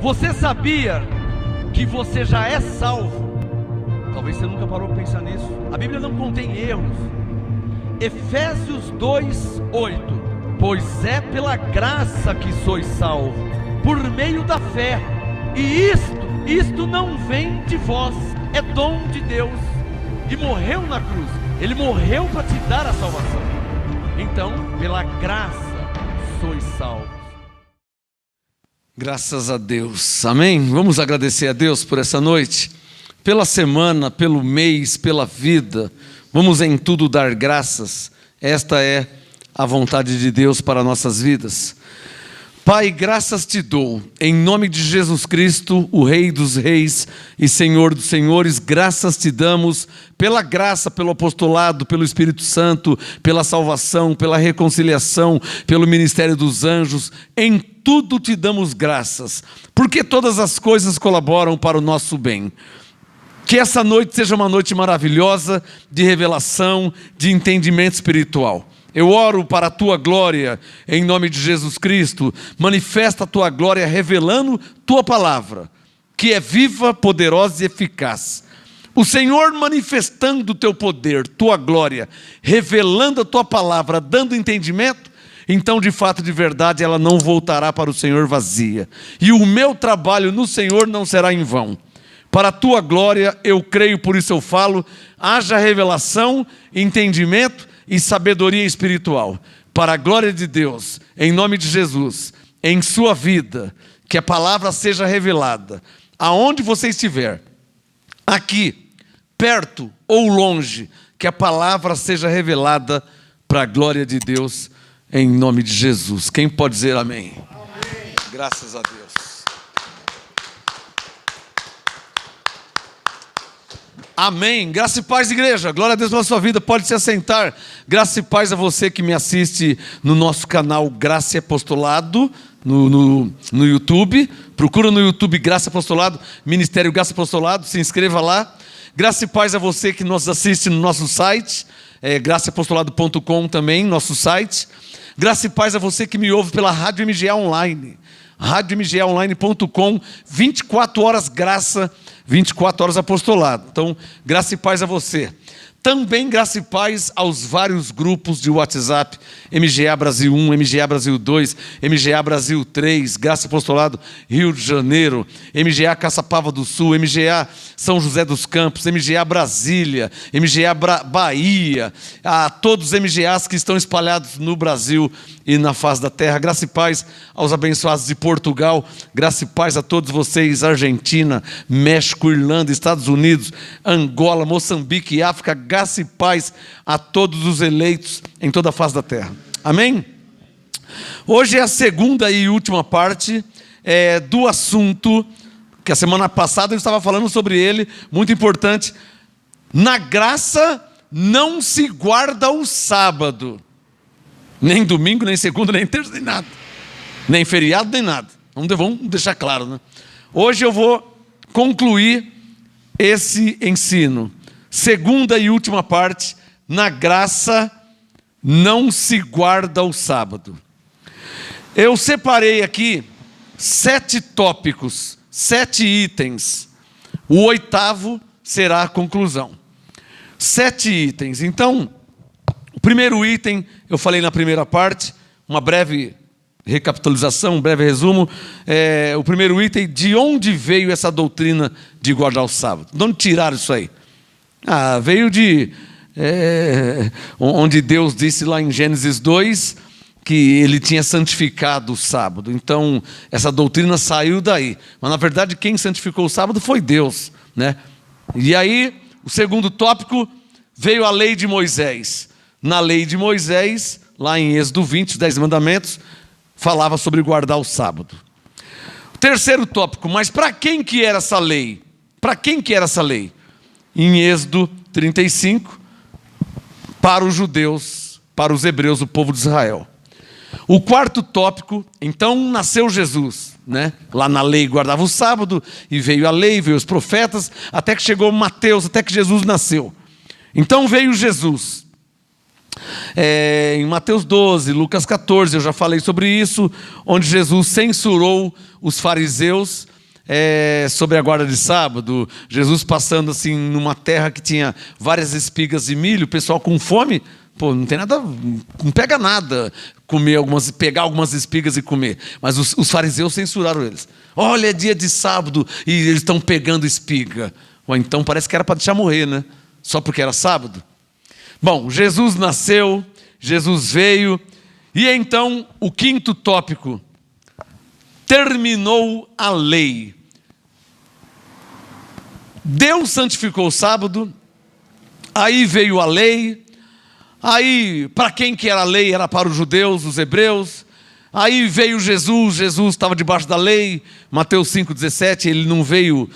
Você sabia que você já é salvo? Talvez você nunca parou para pensar nisso. A Bíblia não contém erros. Efésios 2:8. Pois é pela graça que sois salvos, por meio da fé. E isto não vem de vós, é dom de Deus. E morreu na cruz. Ele morreu para te dar a salvação. Então, pela graça sois salvos. Graças a Deus, amém? Vamos agradecer a Deus por essa noite, pela semana, pelo mês, pela vida. Vamos em tudo dar graças. Esta é a vontade de Deus para nossas vidas. Pai, graças te dou, em nome de Jesus Cristo, o Rei dos Reis e Senhor dos Senhores. Graças te damos pela graça, pelo apostolado, pelo Espírito Santo, pela salvação, pela reconciliação, pelo ministério dos anjos. Em tudo te damos graças, porque todas as coisas colaboram para o nosso bem. Que essa noite seja uma noite maravilhosa de revelação, de entendimento espiritual. Eu oro para a tua glória, em nome de Jesus Cristo. Manifesta a tua glória revelando tua palavra, que é viva, poderosa e eficaz. O Senhor manifestando o teu poder, tua glória, revelando a tua palavra, dando entendimento, então de fato, de verdade, ela não voltará para o Senhor vazia. E o meu trabalho no Senhor não será em vão. Para a tua glória eu creio, por isso eu falo, haja revelação, entendimento e sabedoria espiritual, para a glória de Deus, em nome de Jesus, em sua vida, que a palavra seja revelada, aonde você estiver, aqui, perto ou longe, que a palavra seja revelada para a glória de Deus, em nome de Jesus. Quem pode dizer amém? Amém. Graças a Deus. Amém. Graça e paz, igreja. Glória a Deus pela sua vida. Pode se assentar. Graça e paz a você que me assiste no nosso canal Graça e Apostolado, no YouTube. Procura no YouTube Graça e Apostolado, Ministério Graça e Apostolado. Se inscreva lá. Graça e paz a você que nos assiste no nosso site, graçaapostolado.com também, nosso site. Graça e paz a você que me ouve pela Rádio MGA Online. radiomgaonline.com, 24 horas graça, 24 horas apostolado. Então, graça e paz a você. Também graça e paz aos vários grupos de WhatsApp, MGA Brasil 1, MGA Brasil 2, MGA Brasil 3, Graça e Apostolado Rio de Janeiro, MGA Caçapava do Sul, MGA São José dos Campos, MGA Brasília, MGA Bahia, a todos os MGAs que estão espalhados no Brasil e na face da terra. Graça e paz aos abençoados de Portugal, graça e paz a todos vocês, Argentina, México, Irlanda, Estados Unidos, Angola, Moçambique e África. Graça e paz a todos os eleitos em toda a face da terra. Amém? Hoje é a segunda e última parte do assunto que a semana passada eu estava falando sobre ele, muito importante. Na graça não se guarda o sábado, nem domingo, nem segunda, nem terça, nem nada, nem feriado, nem nada. Vamos deixar claro, né? Hoje eu vou concluir esse ensino. Segunda e última parte, na graça não se guarda o sábado. Eu separei aqui 7 tópicos, 7 itens. O 8º será a conclusão. 7 itens. Então, o primeiro item, eu falei na primeira parte, uma breve recapitalização, um breve resumo. O primeiro item, de onde veio essa doutrina de guardar o sábado? De onde tiraram isso aí? Veio de onde Deus disse lá em Gênesis 2 que ele tinha santificado o sábado. Então essa doutrina saiu daí, mas na verdade quem santificou o sábado foi Deus, né? E aí o segundo tópico, veio a lei de Moisés. Na lei de Moisés, lá em Êxodo 20, os 10 mandamentos, falava sobre guardar o sábado. O terceiro tópico, mas para quem que era essa lei? Para quem que era essa lei? Em Êxodo 35, para os judeus, para os hebreus, o povo de Israel. O quarto tópico, então nasceu Jesus, né? Lá na lei guardava o sábado, e veio a lei, veio os profetas, até que chegou Mateus, até que Jesus nasceu. Então veio Jesus. Em Mateus 12, Lucas 14, eu já falei sobre isso, onde Jesus censurou os fariseus sobre a guarda de sábado, Jesus passando assim numa terra que tinha várias espigas de milho, o pessoal com fome, pô, não tem nada, não pega nada pegar algumas espigas e comer. Mas os fariseus censuraram eles. Olha, é dia de sábado e eles estão pegando espiga. Ou então parece que era para deixar morrer, né? Só porque era sábado. Bom, Jesus nasceu, Jesus veio, e então o quinto tópico, terminou a lei. Deus santificou o sábado, aí veio a lei, aí para quem que era a lei? Era para os judeus, os hebreus. Aí veio Jesus, Jesus estava debaixo da lei, Mateus 5,17, ele não veio,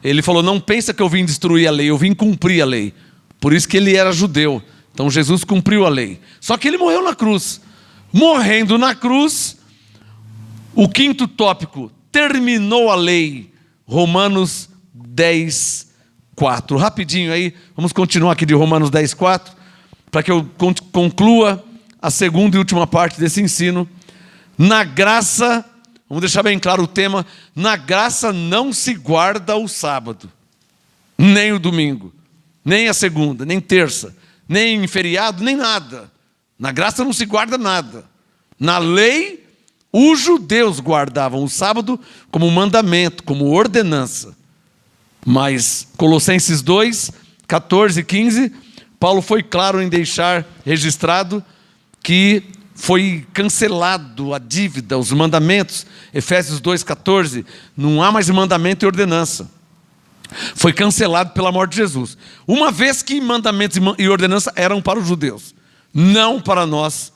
ele falou, não pensa que eu vim destruir a lei, eu vim cumprir a lei. Por isso que ele era judeu, então Jesus cumpriu a lei. Só que ele morreu na cruz. Morrendo na cruz, o quinto tópico, terminou a lei, Romanos 10, 4. Rapidinho aí, vamos continuar aqui de Romanos 10, 4, para que eu conclua a segunda e última parte desse ensino. Na graça, vamos deixar bem claro o tema, na graça não se guarda o sábado, nem o domingo, nem a segunda, nem terça, nem feriado, nem nada. Na graça não se guarda nada. Na lei, os judeus guardavam o sábado como mandamento, como ordenança. Mas Colossenses 2, 14 e 15, Paulo foi claro em deixar registrado que foi cancelado a dívida, os mandamentos. Efésios 2, 14, não há mais mandamento e ordenança. Foi cancelado pela morte de Jesus. Uma vez que mandamentos e ordenança eram para os judeus, não para nós,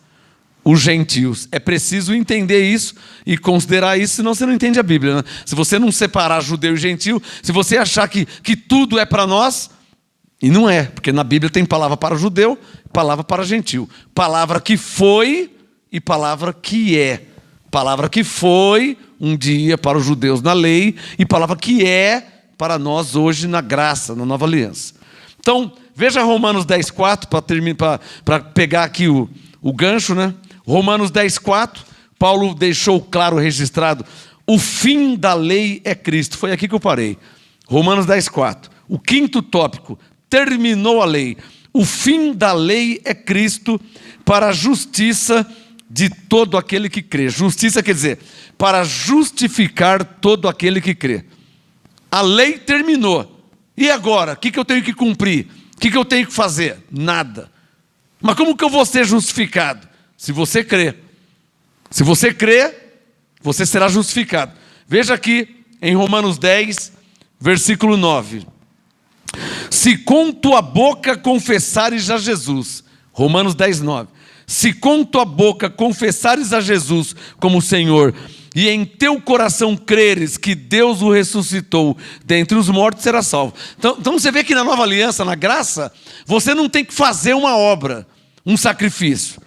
os gentios. É preciso entender isso e considerar isso, senão você não entende a Bíblia, né? Se você não separar judeu e gentio, se você achar que tudo é para nós, e não é, porque na Bíblia tem palavra para judeu, palavra para gentio. Palavra que foi e palavra que é. Palavra que foi um dia para os judeus na lei e palavra que é para nós hoje na graça, na nova aliança. Então, veja Romanos 10, 4, para pegar aqui o gancho, né? Romanos 10, 4, Paulo deixou claro, registrado, o fim da lei é Cristo. Foi aqui que eu parei. Romanos 10, 4. O quinto tópico, terminou a lei. O fim da lei é Cristo para a justiça de todo aquele que crê. Justiça quer dizer, para justificar todo aquele que crê. A lei terminou. E agora? O que eu tenho que cumprir? O que eu tenho que fazer? Nada. Mas como que eu vou ser justificado? Se você crê. Se você crê, você será justificado. Veja aqui em Romanos 10, versículo 9. Se com tua boca confessares a Jesus, Romanos 10, 9. Se com tua boca confessares a Jesus como Senhor, e em teu coração creres que Deus o ressuscitou dentre os mortos, será salvo. Então você vê que na nova aliança, na graça, você não tem que fazer uma obra, um sacrifício.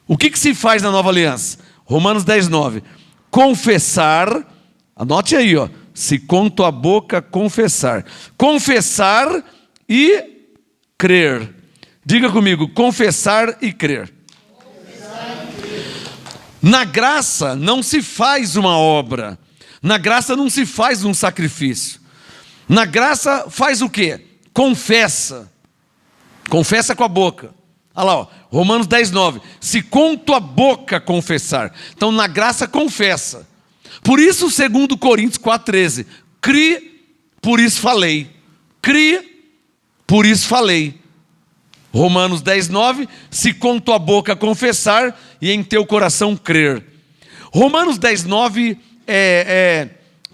O que se faz na nova aliança? Romanos 10, 9. Confessar, anote aí, ó. Se com tua boca confessar. Confessar e crer. Diga comigo, confessar e crer. Na graça não se faz uma obra. Na graça não se faz um sacrifício. Na graça faz o quê? Confessa. Confessa com a boca. Olha lá, ó, Romanos 10, 9. Se com tua boca confessar. Então na graça confessa. Por isso 2 Coríntios 4, 13. Cri, por isso falei. Cri, por isso falei. Romanos 10, 9, se com tua boca confessar e em teu coração crer. Romanos 10, 9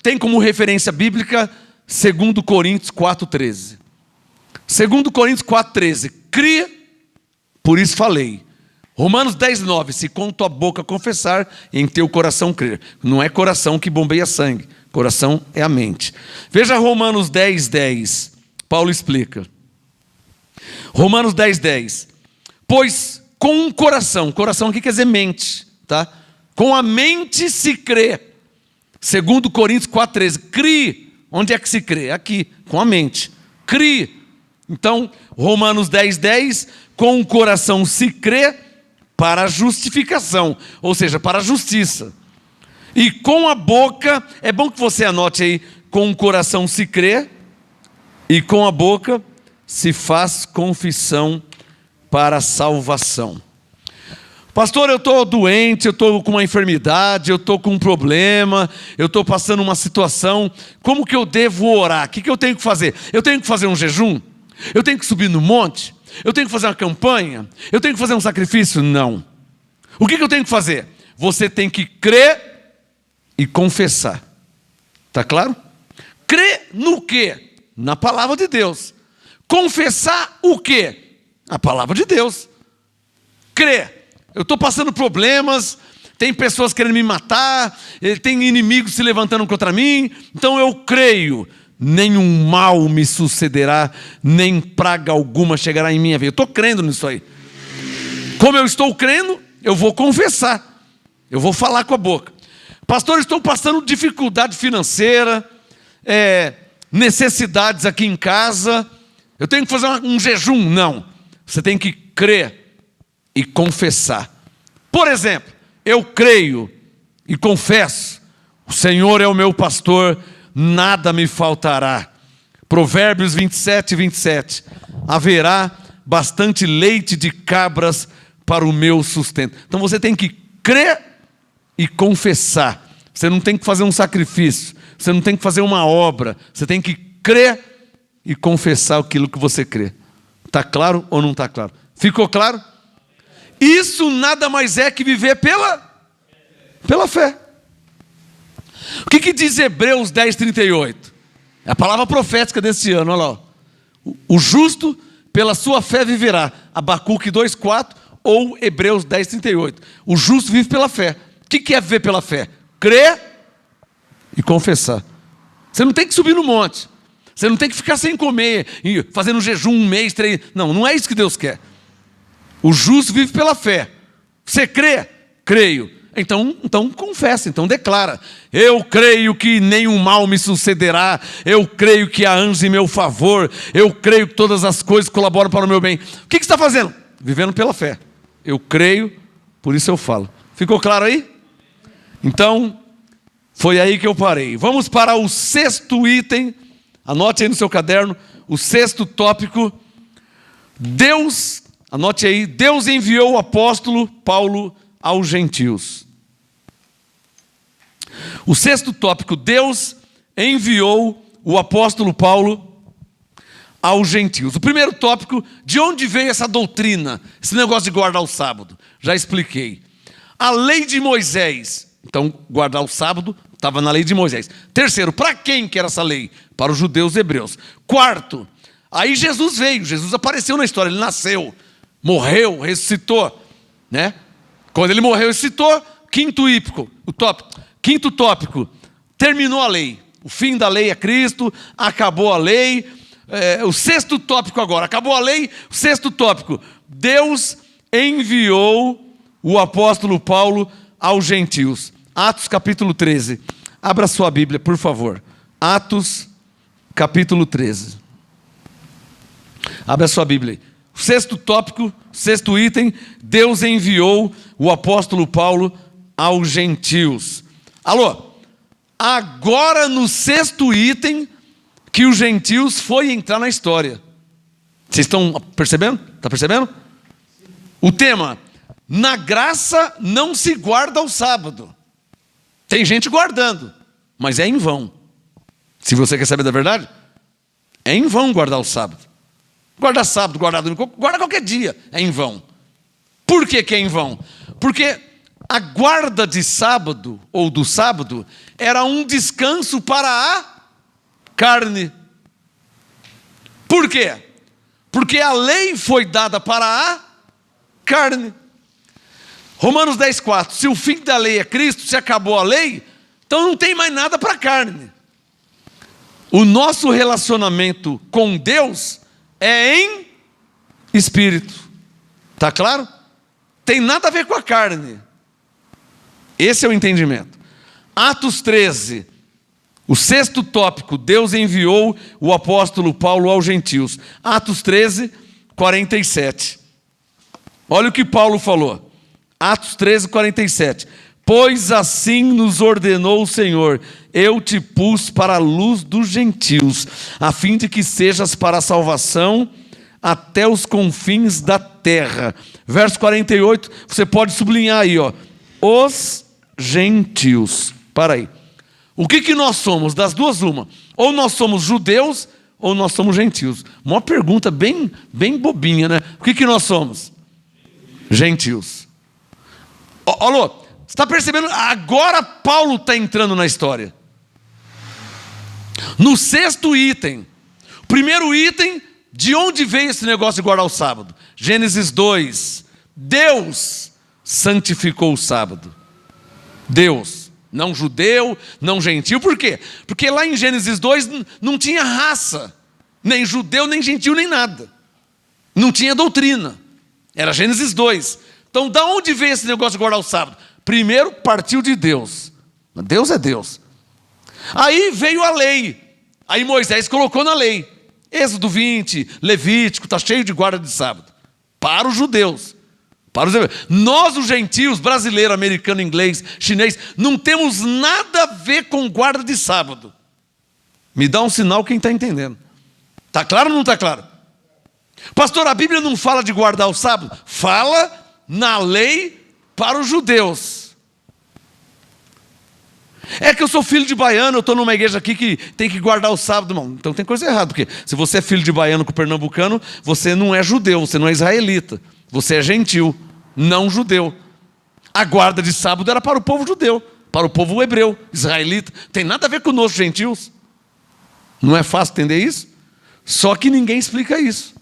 tem como referência bíblica 2 Coríntios 4, 13. 2 Coríntios 4, 13, cri, por isso falei. Romanos 10, 9, se com tua boca confessar e em teu coração crer. Não é coração que bombeia sangue, coração é a mente. Veja Romanos 10, 10, Paulo explica. Romanos 10, 10. Pois com o coração aqui quer dizer mente, tá? Com a mente se crê. 2 Coríntios 4, 13. Crie. Onde é que se crê? Aqui, com a mente. Crie. Então, Romanos 10, 10. Com o coração se crê para a justificação, ou seja, para a justiça. E com a boca, é bom que você anote aí, com o coração se crê, e com a boca se faz confissão para a salvação. Pastor, eu estou doente, eu estou com uma enfermidade, eu estou com um problema, eu estou passando uma situação, como que eu devo orar? O que eu tenho que fazer? Eu tenho que fazer um jejum? Eu tenho que subir no monte? Eu tenho que fazer uma campanha? Eu tenho que fazer um sacrifício? Não. O que eu tenho que fazer? Você tem que crer e confessar. Está claro? Crer no quê? Na palavra de Deus. Confessar o quê? A palavra de Deus. Crer. Eu estou passando problemas, tem pessoas querendo me matar, tem inimigos se levantando contra mim, então eu creio, nenhum mal me sucederá, nem praga alguma chegará em minha vida. Eu estou crendo nisso aí. Como eu estou crendo, eu vou confessar, eu vou falar com a boca. Pastor, estou passando dificuldade financeira, necessidades aqui em casa, eu tenho que fazer um jejum. Não, você tem que crer e confessar. Por exemplo, eu creio e confesso, o Senhor é o meu pastor, nada me faltará. Provérbios 27, 27. Haverá bastante leite de cabras para o meu sustento. Então você tem que crer e confessar. Você não tem que fazer um sacrifício, você não tem que fazer uma obra, você tem que crer e confessar aquilo que você crê. Está claro ou não está claro? Ficou claro? Isso nada mais é que viver pela fé. O que diz Hebreus 10, 38? É a palavra profética desse ano, olha lá. O justo pela sua fé viverá. Abacuque 2, 4 ou Hebreus 10, 38. O justo vive pela fé. O que é viver pela fé? Crer e confessar. Você não tem que subir no monte. Você não tem que ficar sem comer, fazendo jejum 1 mês, 3. Não é isso que Deus quer. O justo vive pela fé. Você crê? Creio. Então confessa, então declara. Eu creio que nenhum mal me sucederá. Eu creio que há anjos em meu favor. Eu creio que todas as coisas colaboram para o meu bem. O que você está fazendo? Vivendo pela fé. Eu creio, por isso eu falo. Ficou claro aí? Então, foi aí que eu parei. Vamos para o 6º item. Anote aí no seu caderno. O 6º tópico. Deus... Anote aí, Deus enviou o apóstolo Paulo aos gentios. O 6º tópico, Deus enviou o apóstolo Paulo aos gentios. O primeiro tópico, de onde veio essa doutrina, esse negócio de guardar o sábado? Já expliquei. A lei de Moisés. Então, guardar o sábado estava na lei de Moisés. Terceiro, para quem que era essa lei? Para os judeus hebreus. Quarto, aí Jesus veio, Jesus apareceu na história, ele nasceu. Morreu, ressuscitou, né? Quando ele morreu, ressuscitou. Quinto tópico, terminou a lei. O fim da lei é Cristo, acabou a lei. O 6º tópico agora, acabou a lei. O 6º tópico, Deus enviou o apóstolo Paulo aos gentios. Atos capítulo 13. Abra sua Bíblia, por favor. Atos capítulo 13. Abra sua Bíblia aí. O 6º tópico, 6º item, Deus enviou o apóstolo Paulo aos gentios. Alô, agora no 6º item que os gentios foi entrar na história. Vocês estão percebendo? Está percebendo? O tema, na graça não se guarda o sábado. Tem gente guardando, mas é em vão. Se você quer saber da verdade, é em vão guardar o sábado. Guarda sábado, guarda domingo, guarda qualquer dia, é em vão. Por que é em vão? Porque a guarda de sábado, ou do sábado, era um descanso para a carne. Por quê? Porque a lei foi dada para a carne. Romanos 10, 4. Se o fim da lei é Cristo, se acabou a lei, então não tem mais nada para a carne. O nosso relacionamento com Deus é em espírito. Está claro? Tem nada a ver com a carne. Esse é o entendimento. Atos 13. O 6º tópico, Deus enviou o apóstolo Paulo aos gentios. Atos 13, 47. Olha o que Paulo falou. Atos 13, 47. Pois assim nos ordenou o Senhor: eu te pus para a luz dos gentios, a fim de que sejas para a salvação até os confins da terra. Verso 48, você pode sublinhar aí, ó. Os gentios. Para aí. O que nós somos? Das duas, uma. Ou nós somos judeus, ou nós somos gentios. Uma pergunta bem bobinha, né? O que nós somos? Gentios. Alô, você está percebendo? Agora Paulo está entrando na história. No sexto item. Primeiro item, de onde veio esse negócio de guardar o sábado? Gênesis 2. Deus santificou o sábado. Deus. Não judeu, não gentil. Por quê? Porque lá em Gênesis 2 não tinha raça. Nem judeu, nem gentil, nem nada. Não tinha doutrina. Era Gênesis 2. Então, da onde veio esse negócio de guardar o sábado? Primeiro, partiu de Deus. Deus é Deus. Aí veio a lei. Aí Moisés colocou na lei. Êxodo 20, Levítico, está cheio de guarda de sábado. Para os judeus. Para os hebreus. Nós, os gentios, brasileiro, americano, inglês, chinês, não temos nada a ver com guarda de sábado. Me dá um sinal quem está entendendo. Está claro ou não está claro? Pastor, a Bíblia não fala de guardar o sábado? Fala na lei para os judeus. É que eu sou filho de baiano, eu estou numa igreja aqui que tem que guardar o sábado, irmão. Então tem coisa errada, porque se você é filho de baiano com pernambucano, você não é judeu, você não é israelita. Você é gentil, não judeu. A guarda de sábado era para o povo judeu, para o povo hebreu, israelita. Tem nada a ver conosco, gentios. Não é fácil entender isso? Só que ninguém explica isso.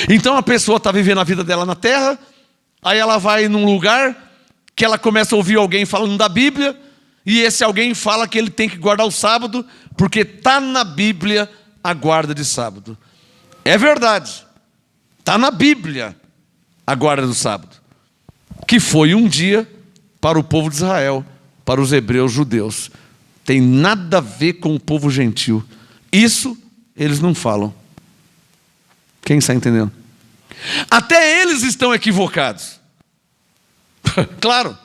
Então a pessoa está vivendo a vida dela na terra, aí ela vai num lugar que ela começa a ouvir alguém falando da Bíblia, e esse alguém fala que ele tem que guardar o sábado, porque está na Bíblia a guarda de sábado. É verdade. Está na Bíblia a guarda do sábado. Que foi um dia para o povo de Israel, para os hebreus judeus. Tem nada a ver com o povo gentil. Isso eles não falam. Quem está entendendo? Até eles estão equivocados. Claro.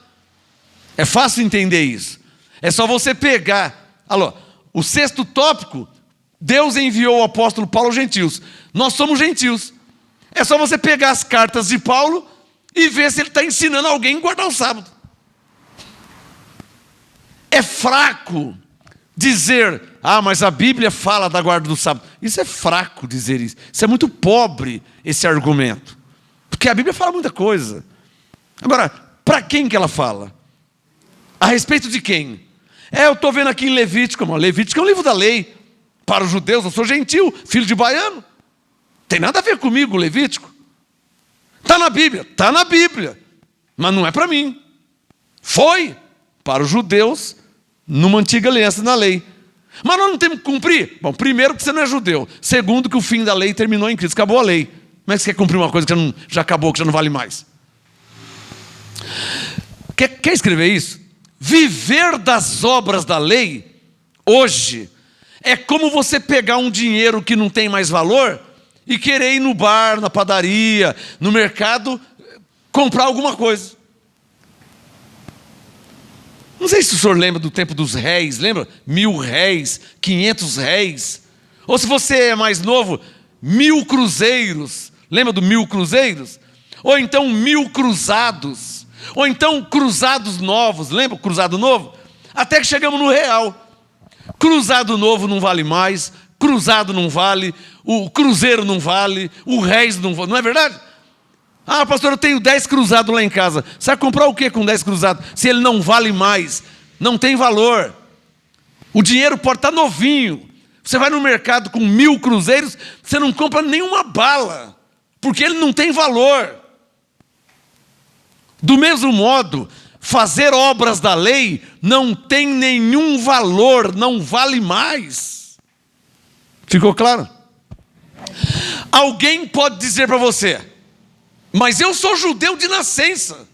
É fácil entender isso. É só você pegar. Alô, o sexto tópico, Deus enviou o apóstolo Paulo aos gentios. Nós somos gentios. É só você pegar as cartas de Paulo e ver se ele está ensinando alguém a guardar o sábado. É fraco dizer, mas a Bíblia fala da guarda do sábado. Isso é fraco dizer isso. Isso é muito pobre, esse argumento. Porque a Bíblia fala muita coisa. Agora, para quem que ela fala? A respeito de quem? Eu estou vendo aqui em Levítico, irmão. Levítico é um livro da lei. Para os judeus, eu sou gentil, filho de baiano. Tem nada a ver comigo, Levítico. Está na Bíblia? Está na Bíblia. Mas não é para mim. Foi para os judeus numa antiga aliança na lei. Mas nós não temos que cumprir? Bom, primeiro que você não é judeu. Segundo que o fim da lei terminou em Cristo. Acabou a lei. Como é que você quer cumprir uma coisa que já acabou, que já não vale mais? Quer escrever isso? Viver das obras da lei, hoje, é como você pegar um dinheiro que não tem mais valor e querer ir no bar, na padaria, no mercado, comprar alguma coisa. Não sei se o senhor lembra do tempo dos réis, lembra? 1000 réis, 500 réis. Ou se você é mais novo, 1000 cruzeiros. Lembra do 1000 cruzeiros? Ou então 1000 cruzados. Ou então cruzados novos, lembra o cruzado novo? Até que chegamos no real. Cruzado novo não vale mais, cruzado não vale, o cruzeiro não vale, o réis não vale, não é verdade? Pastor, eu tenho 10 cruzados lá em casa. Você vai comprar o que com 10 cruzados? Se ele não vale mais, não tem valor. O dinheiro pode estar novinho. Você vai no mercado com 1000 cruzeiros, você não compra nenhuma bala, porque ele não tem valor. Do mesmo modo, fazer obras da lei não tem nenhum valor, não vale mais. Ficou claro? Alguém pode dizer para você, mas eu sou judeu de nascença,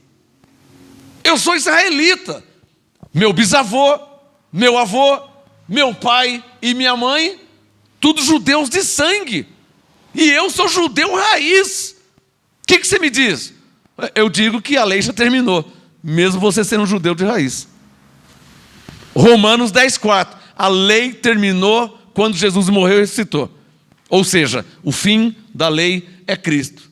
eu sou israelita, meu bisavô, meu avô, meu pai e minha mãe, todos judeus de sangue, e eu sou judeu raiz. O que você me diz? Eu digo que a lei já terminou. mesmo você sendo um judeu de raiz. Romanos 10:4. A lei terminou quando Jesus morreu e ressuscitou. Ou seja, o fim da lei é Cristo.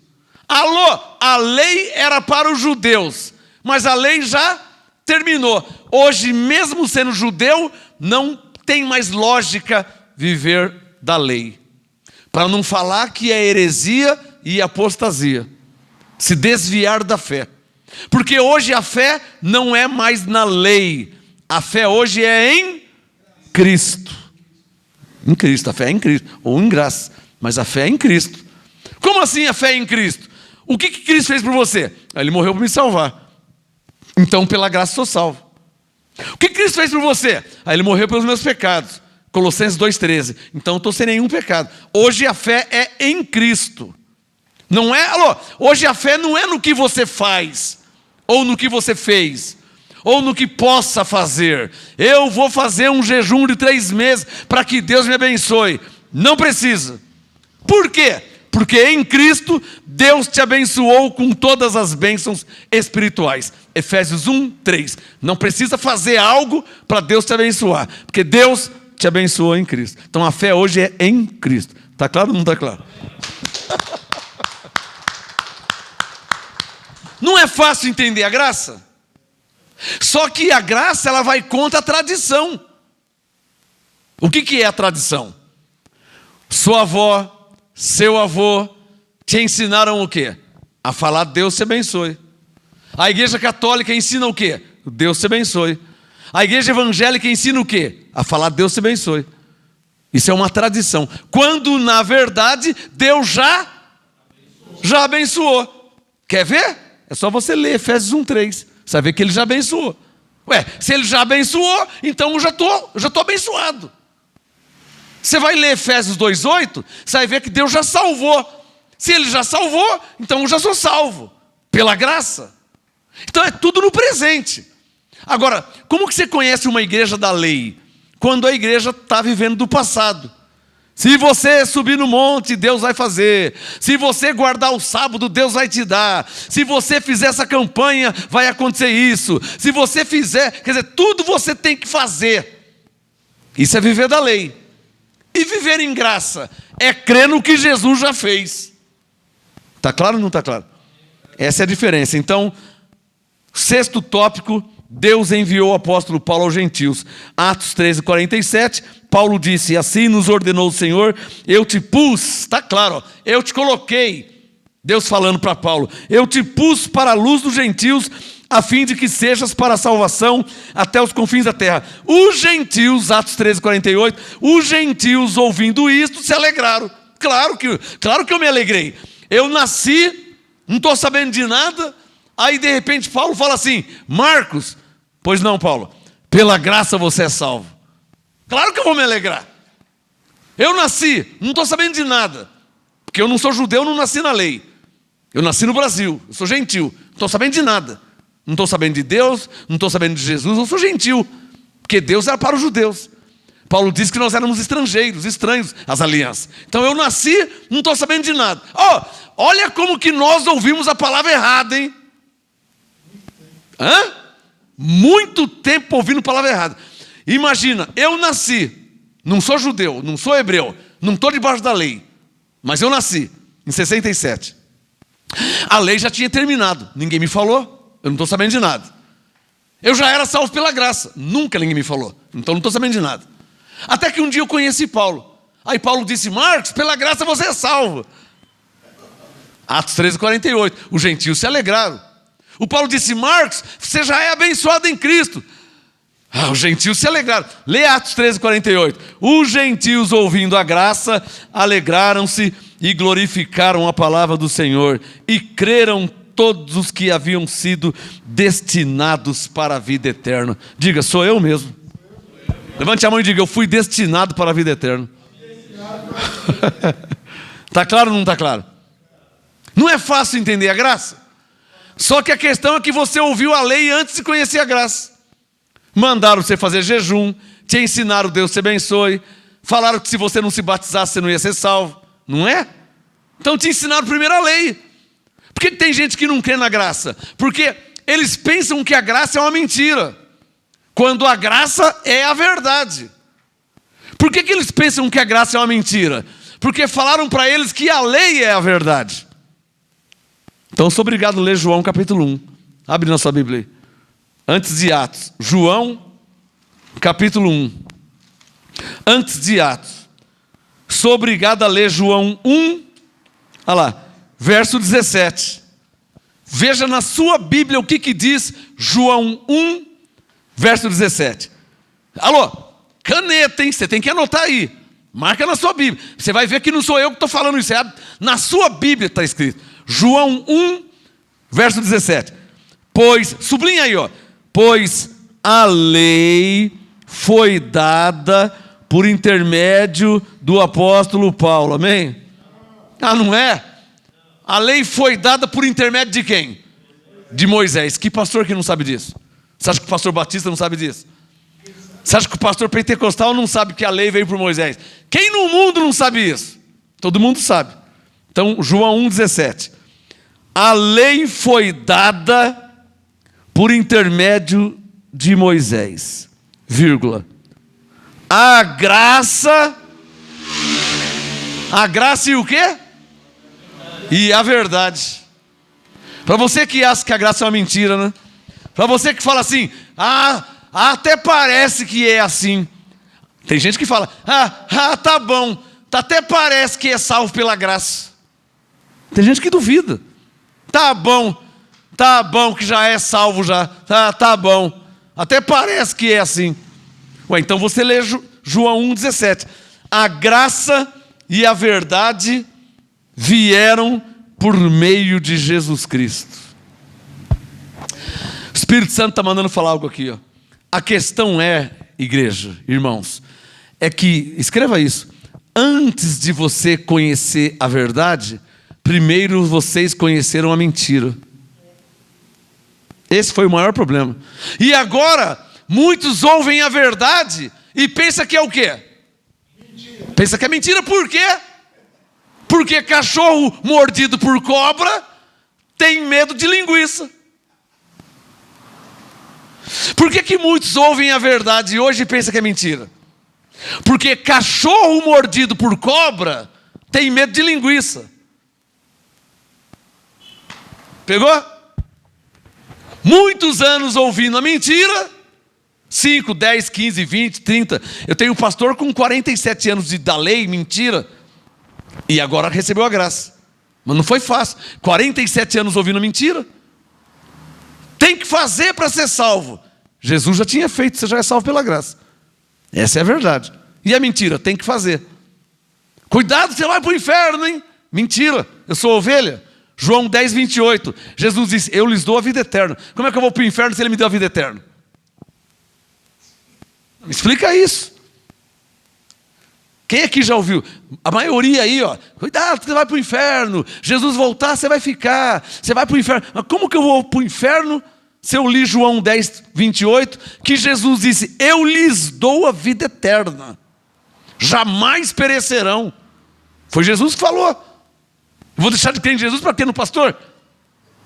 Alô, a lei era para os judeus, mas a lei já terminou. Hoje, mesmo sendo judeu, não tem mais lógica viver da lei. Para não falar que é heresia e apostasia, se desviar da fé. Porque hoje a fé não é mais na lei, a fé hoje é em Cristo. Em Cristo, a fé é em Cristo, ou em graça, mas a fé é em Cristo. Como assim a fé é em Cristo? O que Cristo fez por você? Ele morreu para me salvar. Então, pela graça sou salvo. O que Cristo fez por você? Ele morreu pelos meus pecados. Colossenses 2:13. Então, eu estou sem nenhum pecado. Hoje a fé é em Cristo. Não é, hoje a fé não é no que você faz, ou no que você fez, ou no que possa fazer. Eu vou fazer um jejum de 3 meses para que Deus me abençoe. Não precisa. Por quê? Porque em Cristo, Deus te abençoou com todas as bênçãos espirituais. Efésios 1:3. Não precisa fazer algo para Deus te abençoar, porque Deus te abençoou em Cristo. Então a fé hoje é em Cristo. Está claro ou não está claro? Não é fácil entender a graça? Só que a graça, ela vai contra a tradição. O que é a tradição? Sua avó, seu avô te ensinaram o quê? A falar Deus te abençoe. A igreja católica ensina o quê? Deus te abençoe. A igreja evangélica ensina o quê? A falar Deus te abençoe. Isso é uma tradição. Quando na verdade Deus já abençoou. Quer ver? É só você ler Efésios 1:3. Você vai ver que ele já abençoou. Se ele já abençoou, então eu já estou abençoado. Você vai ler Efésios 2:8, você vai ver que Deus já salvou. Se ele já salvou, então eu já sou salvo. Pela graça. Então é tudo no presente. Agora, como que você conhece uma igreja da lei? Quando a igreja está vivendo do passado. Se você subir no monte, Deus vai fazer. Se você guardar o sábado, Deus vai te dar. Se você fizer essa campanha, vai acontecer isso. Se você fizer, quer dizer, tudo você tem que fazer. Isso é viver da lei. E viver em graça é crer no que Jesus já fez. Está claro ou não está claro? Essa é a diferença. Então, 6º tópico, Deus enviou o apóstolo Paulo aos gentios. Atos 13:47, Paulo disse: assim nos ordenou o Senhor, eu te pus, está claro, eu te coloquei. Deus falando para Paulo, eu te pus para a luz dos gentios, a fim de que sejas para a salvação até os confins da terra. Os gentios, Atos 13:48, os gentios ouvindo isto se alegraram. Claro que eu me alegrei. Eu nasci, não estou sabendo de nada. Aí de repente Paulo fala assim: Marcos, pois não, Paulo, pela graça você é salvo. Claro que eu vou me alegrar. Eu nasci, não estou sabendo de nada, porque eu não sou judeu, não nasci na lei. Eu nasci no Brasil, eu sou gentil, não estou sabendo de nada. Não estou sabendo de Deus, não estou sabendo de Jesus, eu sou gentil, porque Deus era para os judeus. Paulo disse que nós éramos estrangeiros, estranhos às alianças. Então eu nasci, não estou sabendo de nada. Olha como que nós ouvimos a palavra errada, hein? Muito tempo ouvindo a palavra errada. Imagina, eu nasci, não sou judeu, não sou hebreu, não estou debaixo da lei, mas eu nasci em 67. A lei já tinha terminado, ninguém me falou, eu não estou sabendo de nada. Eu já era salvo pela graça, nunca ninguém me falou, então não estou sabendo de nada. Até que um dia eu conheci Paulo. Aí Paulo disse: Marcos, pela graça você é salvo. Atos 13:48, os gentios se alegraram. O Paulo disse: Marcos, você já é abençoado em Cristo. Os gentios se alegraram. Lê Atos 13:48. Os gentios, ouvindo a graça, alegraram-se e glorificaram a palavra do Senhor, e creram todos os que haviam sido destinados para a vida eterna. Diga: sou eu mesmo. Levante a mão e diga: eu fui destinado para a vida eterna. Está claro ou não está claro? Não é fácil entender a graça? Só que a questão é que você ouviu a lei antes de conhecer a graça. Mandaram você fazer jejum, te ensinaram Deus te abençoe, falaram que se você não se batizasse você não ia ser salvo, não é? Então te ensinaram primeiro a lei. Por que tem gente que não crê na graça? Porque eles pensam que a graça é uma mentira, quando a graça é a verdade. Por que eles pensam que a graça é uma mentira? Porque falaram para eles que a lei é a verdade. Então eu sou obrigado a ler João capítulo 1. Abre na sua Bíblia aí. Antes de Atos. João capítulo 1. Antes de Atos. Sou obrigado a ler João 1. Olha lá. Verso 17. Veja na sua Bíblia o que diz João 1, verso 17. Alô, caneta, hein? Você tem que anotar aí. Marca na sua Bíblia. Você vai ver que não sou eu que estou falando isso. Na sua Bíblia está escrito. João 1, verso 17. Pois, sublinha aí, ó. Pois a lei foi dada por intermédio do apóstolo Paulo. Amém? Ah, não é? A lei foi dada por intermédio de quem? De Moisés. Que pastor que não sabe disso? Você acha que o pastor Batista não sabe disso? Você acha que o pastor pentecostal não sabe que a lei veio por Moisés? Quem no mundo não sabe isso? Todo mundo sabe. Então, João 1,17. A lei foi dada por intermédio de Moisés, vírgula. A graça e o quê? E a verdade. Para você que acha que a graça é uma mentira, né? Para você que fala assim, até parece que é assim. Tem gente que fala, tá bom, até parece que é salvo pela graça. Tem gente que duvida. Tá bom que já é salvo já. Tá bom. Até parece que é assim. Ué, então você lê João 1,17. A graça e a verdade vieram por meio de Jesus Cristo. O Espírito Santo está mandando falar algo aqui, ó. A questão é, igreja, irmãos, é que, escreva isso, antes de você conhecer a verdade, primeiro vocês conheceram a mentira. Esse foi o maior problema. E agora, muitos ouvem a verdade e pensam que é o quê? Mentira. Pensa que é mentira, por quê? Porque cachorro mordido por cobra tem medo de linguiça. Por que muitos ouvem a verdade hoje e pensam que é mentira? Porque cachorro mordido por cobra tem medo de linguiça. Pegou? Muitos anos ouvindo a mentira, 5, 10, 15, 20, 30. Eu tenho um pastor com 47 anos da lei, mentira, e agora recebeu a graça. Mas não foi fácil. 47 anos ouvindo mentira. Tem que fazer para ser salvo. Jesus já tinha feito, você já é salvo pela graça. Essa é a verdade. E a mentira? Tem que fazer. Cuidado, você vai para o inferno, hein? Mentira, eu sou ovelha. João 10, 28. Jesus disse, eu lhes dou a vida eterna. Como é que eu vou para o inferno se ele me deu a vida eterna? Me explica isso. Quem aqui já ouviu? A maioria aí, ó. Cuidado, você vai para o inferno. Jesus voltar, você vai ficar. Você vai para o inferno. Mas como que eu vou para o inferno se eu li João 10, 28? Que Jesus disse, eu lhes dou a vida eterna. Jamais perecerão. Foi Jesus que falou. Vou deixar de crer em Jesus para crer no pastor?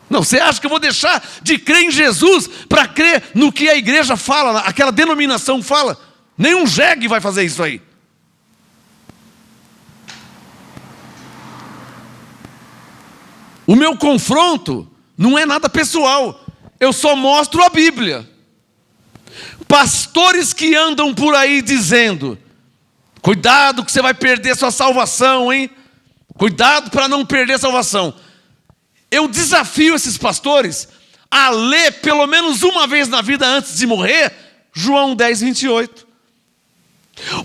Não, você acha que eu vou deixar de crer em Jesus para crer no que a igreja fala, aquela denominação fala? Nenhum jegue vai fazer isso aí. O meu confronto não é nada pessoal. Eu só mostro a Bíblia. Pastores que andam por aí dizendo, cuidado que você vai perder sua salvação, hein? Cuidado para não perder a salvação. Eu desafio esses pastores a ler pelo menos uma vez na vida antes de morrer, João 10, 28.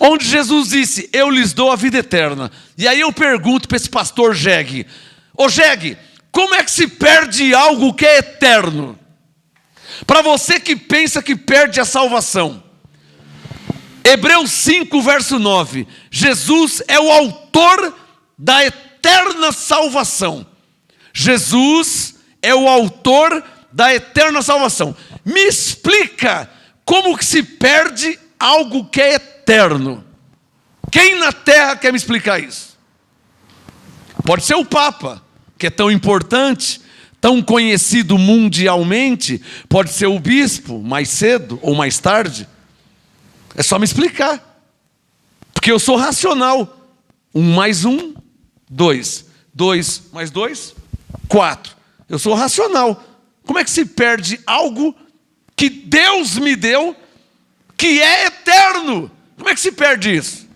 Onde Jesus disse, eu lhes dou a vida eterna. E aí eu pergunto para esse pastor jegue, ô jegue, como é que se perde algo que é eterno? Para você que pensa que perde a salvação. Hebreus 5, verso 9. Jesus é o autor da eterna salvação. Jesus é o autor da eterna salvação. Me explica como que se perde algo que é eterno. Quem na terra quer me explicar isso? Pode ser o Papa, que é tão importante, tão conhecido mundialmente, pode ser o bispo, mais cedo ou mais tarde. É só me explicar. Porque eu sou racional. 1 mais 1, 2. 2 mais 2, 4. Eu sou racional. Como é que se perde algo que Deus me deu, que é eterno? Como é que se perde isso?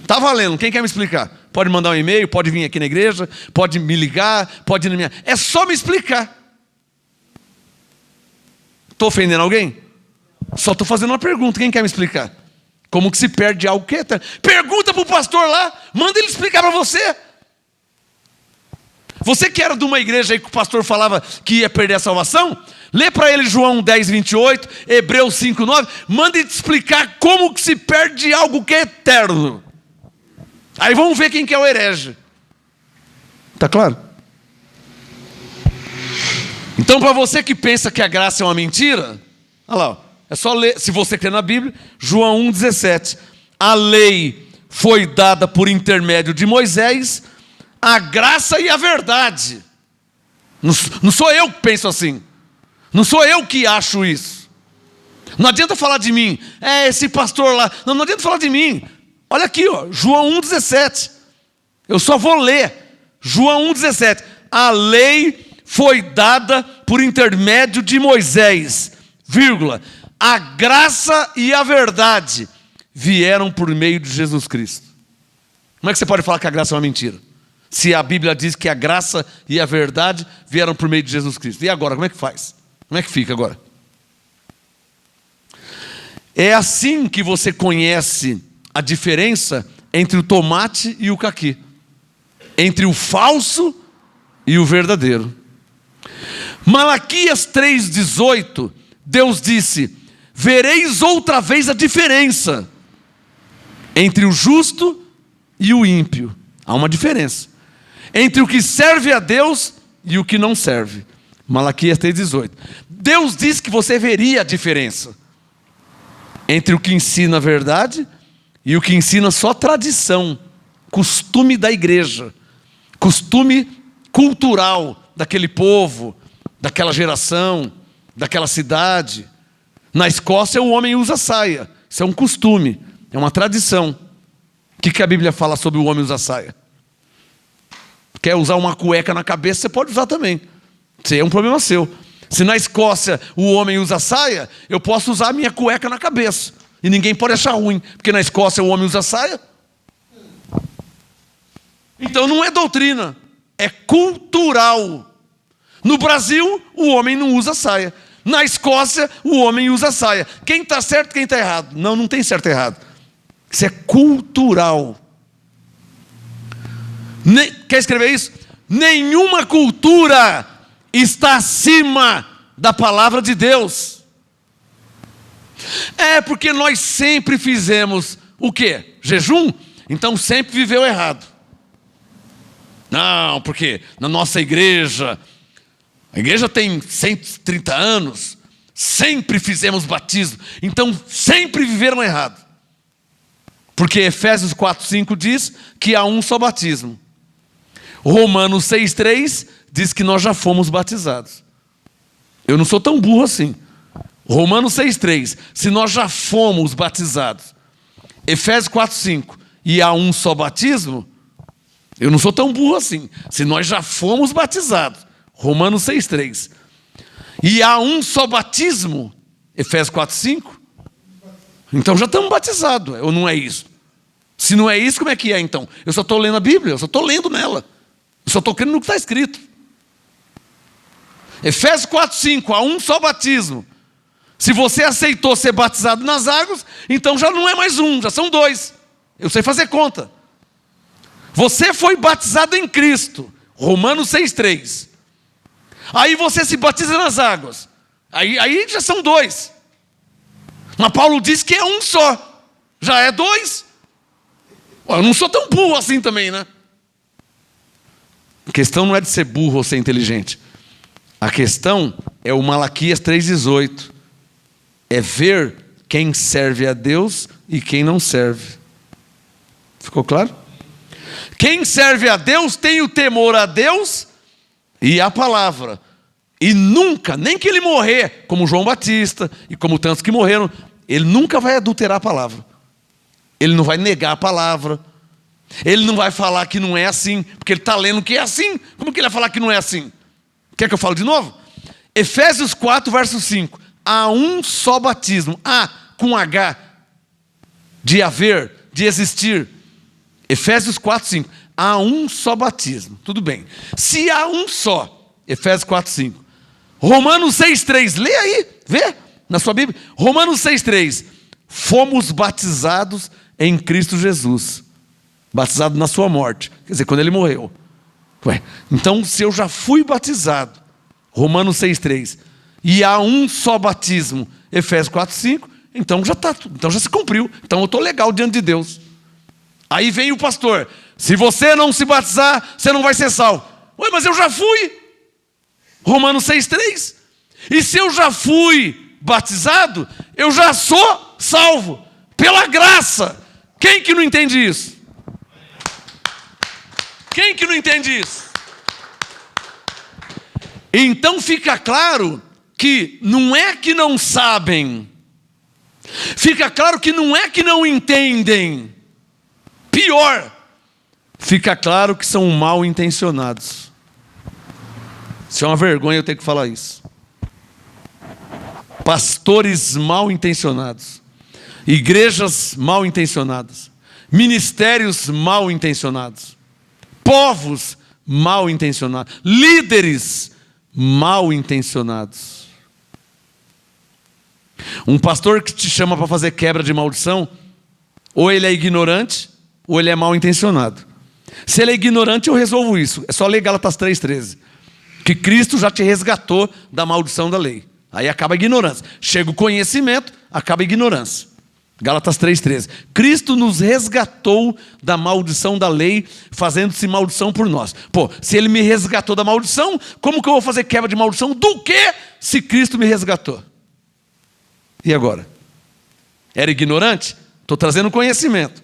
Está valendo. Quem quer me explicar? Pode mandar um e-mail, pode vir aqui na igreja, pode me ligar, pode ir na minha... É só me explicar. Estou ofendendo alguém? Só estou fazendo uma pergunta. Quem quer me explicar? Como que se perde algo que é eterno? Pergunta para o pastor lá, manda ele explicar para você. Você que era de uma igreja aí que o pastor falava que ia perder a salvação, lê para ele João 10, 28, Hebreus 5, 9, manda ele te explicar como que se perde algo que é eterno. Aí vamos ver quem que é o herege. Está claro? Então, para você que pensa que a graça é uma mentira, olha lá, ó, é só ler, se você crê na Bíblia, João 1, 17. A lei foi dada por intermédio de Moisés, a graça e a verdade. Não sou eu que penso assim. Não sou eu que acho isso. Não adianta falar de mim. Esse pastor lá. Não adianta falar de mim. Olha aqui, ó, João 1, 17. Eu só vou ler. João 1, 17. A lei foi dada por intermédio de Moisés, vírgula. A graça e a verdade vieram por meio de Jesus Cristo. Como é que você pode falar que a graça é uma mentira? Se a Bíblia diz que a graça e a verdade vieram por meio de Jesus Cristo. E agora, como é que faz? Como é que fica agora? É assim que você conhece a diferença entre o tomate e o caqui. Entre o falso e o verdadeiro. Malaquias 3,18, Deus disse: vereis outra vez a diferença entre o justo e o ímpio. Há uma diferença. Entre o que serve a Deus e o que não serve. Malaquias 3,18. Deus diz que você veria a diferença entre o que ensina a verdade e o que ensina só tradição, costume da igreja, costume cultural daquele povo, daquela geração, daquela cidade. Na Escócia o homem usa saia. Isso é um costume, é uma tradição. O que a Bíblia fala sobre o homem usar saia? Quer usar uma cueca na cabeça, você pode usar também. Isso é um problema seu. Se na Escócia o homem usa saia, eu posso usar a minha cueca na cabeça. E ninguém pode achar ruim, porque na Escócia o homem usa saia. Então não é doutrina, é cultural. No Brasil, o homem não usa saia. Na Escócia, o homem usa saia. Quem está certo, quem está errado? Não, não tem certo e errado. Isso é cultural. Quer escrever isso? Nenhuma cultura está acima da palavra de Deus. É porque nós sempre fizemos o quê? Jejum? Então sempre viveu errado. Não, porque na nossa igreja, a igreja tem 130 anos, sempre fizemos batismo, então sempre viveram errado. Porque Efésios 4:5 diz que há um só batismo. Romanos 6:3 diz que nós já fomos batizados. Eu não sou tão burro assim. Romanos 6:3, se nós já fomos batizados. Efésios 4:5, e há um só batismo, eu não sou tão burro assim. Se nós já fomos batizados. Romanos 6:3. E há um só batismo, Efésios 4:5. Então já estamos batizados, ou não é isso? Se não é isso, como é que é então? Eu só estou lendo a Bíblia, eu só estou lendo nela. Eu só estou crendo no que está escrito. Efésios 4:5, há um só batismo. Se você aceitou ser batizado nas águas, então já não é mais um, já são dois. Eu sei fazer conta. Você foi batizado em Cristo, Romanos 6:3. Aí você se batiza nas águas. Aí já são dois. Mas Paulo diz que é um só. Já é dois. Eu não sou tão burro assim também, né? A questão não é de ser burro ou ser inteligente. A questão é o Malaquias 3:18. É ver quem serve a Deus e quem não serve. Ficou claro? Quem serve a Deus tem o temor a Deus e a palavra. E nunca, nem que ele morrer, como João Batista e como tantos que morreram, ele nunca vai adulterar a palavra. Ele não vai negar a palavra. Ele não vai falar que não é assim, porque ele está lendo que é assim. Como que ele vai falar que não é assim? Quer que eu fale de novo? Efésios 4, verso 5. Há um só batismo. Com H. De haver, de existir. Efésios 4, 5. Há um só batismo. Tudo bem. Se há um só, Efésios 4, 5. Romanos 6, 3. Lê aí, vê na sua Bíblia. Romanos 6, 3. Fomos batizados em Cristo Jesus. Batizado na sua morte. Quer dizer, quando ele morreu. Então, se eu já fui batizado, Romanos 6, 3, e há um só batismo, Efésios 4, 5, então já está, então já se cumpriu. Então eu estou legal diante de Deus. Aí vem o pastor: se você não se batizar, você não vai ser salvo. Mas eu já fui. Romanos 6, 3. E se eu já fui batizado, eu já sou salvo. Pela graça. Quem que não entende isso? Quem que não entende isso? Então fica claro que não é que não sabem. Fica claro que não é que não entendem. Pior, fica claro que são mal intencionados. Isso é uma vergonha eu ter que falar isso. Pastores mal intencionados. Igrejas mal intencionadas. Ministérios mal intencionados. Povos mal intencionados. Líderes mal intencionados. Um pastor que te chama para fazer quebra de maldição, ou ele é ignorante, ou ele é mal intencionado. Se ele é ignorante, eu resolvo isso. É só ler Gálatas 3,13. Que Cristo já te resgatou da maldição da lei. Aí acaba a ignorância. Chega o conhecimento, acaba a ignorância. Gálatas 3,13. Cristo nos resgatou da maldição da lei, fazendo-se maldição por nós. Se ele me resgatou da maldição, como que eu vou fazer quebra de maldição do que se Cristo me resgatou? E agora? Era ignorante? Estou trazendo conhecimento.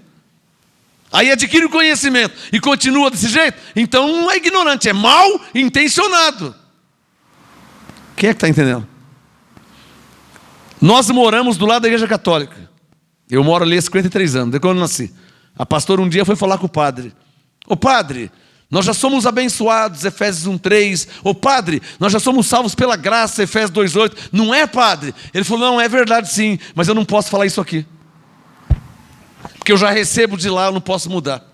Aí adquire o conhecimento e continua desse jeito? Então não é ignorante, é mal intencionado. Quem é que está entendendo? Nós moramos do lado da igreja católica. Eu moro ali há 53 anos, desde quando eu nasci. A pastora um dia foi falar com o padre. Ô padre, nós já somos abençoados, Efésios 1:3. Ô padre, nós já somos salvos pela graça, Efésios 2:8. Não é, padre? Ele falou: não, é verdade sim, mas eu não posso falar isso aqui. Porque eu já recebo de lá, eu não posso mudar.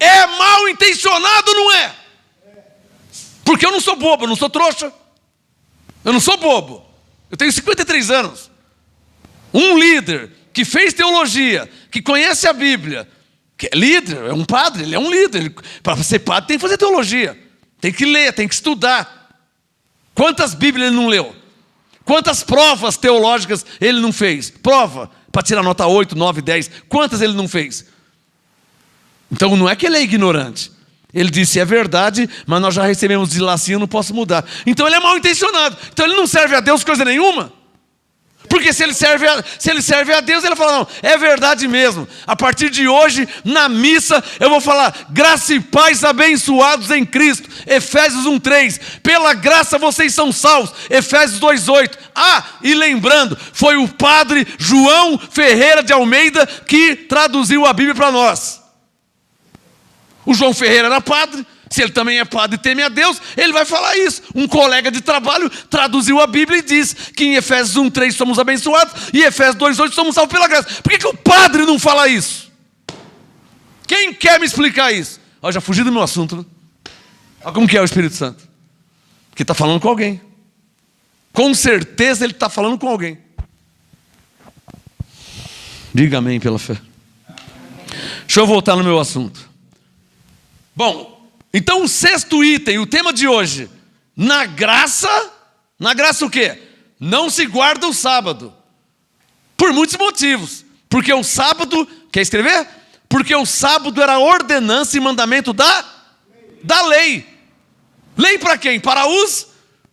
É mal intencionado, não é? Porque eu não sou bobo, eu não sou trouxa. Eu não sou bobo. Eu tenho 53 anos. Um líder que fez teologia, que conhece a Bíblia, que é líder, é um padre, ele é um líder. Para ser padre tem que fazer teologia. Tem que ler, tem que estudar. Quantas Bíblias ele não leu? Quantas provas teológicas ele não fez? Prova, para tirar nota 8, 9, 10. Quantas ele não fez? Então não é que ele é ignorante. Ele disse: é verdade, mas nós já recebemos de lá assim, eu não posso mudar. Então ele é mal intencionado. Então ele não serve a Deus coisa nenhuma. Porque se ele serve a Deus, ele fala: não, é verdade mesmo. A partir de hoje, na missa, eu vou falar: graça e paz abençoados em Cristo. Efésios 1:3. Pela graça vocês são salvos. Efésios 2:8. E lembrando, foi o padre João Ferreira de Almeida que traduziu a Bíblia para nós. O João Ferreira era padre. Se ele também é padre e teme a Deus, ele vai falar isso. Um colega de trabalho traduziu a Bíblia e diz que em Efésios 1:3 somos abençoados e Efésios 2:8 somos salvos pela graça. Por que o padre não fala isso? Quem quer me explicar isso? Eu já fugi do meu assunto, né? Olha como que é o Espírito Santo. Porque está falando com alguém. Com certeza ele está falando com alguém. Diga amém pela fé. Deixa eu voltar no meu assunto. Bom, então o sexto item, o tema de hoje: na graça o quê? Não se guarda o sábado. Por muitos motivos. Porque o sábado, quer escrever? Porque o sábado era ordenança e mandamento da lei. Lei para quem? Para os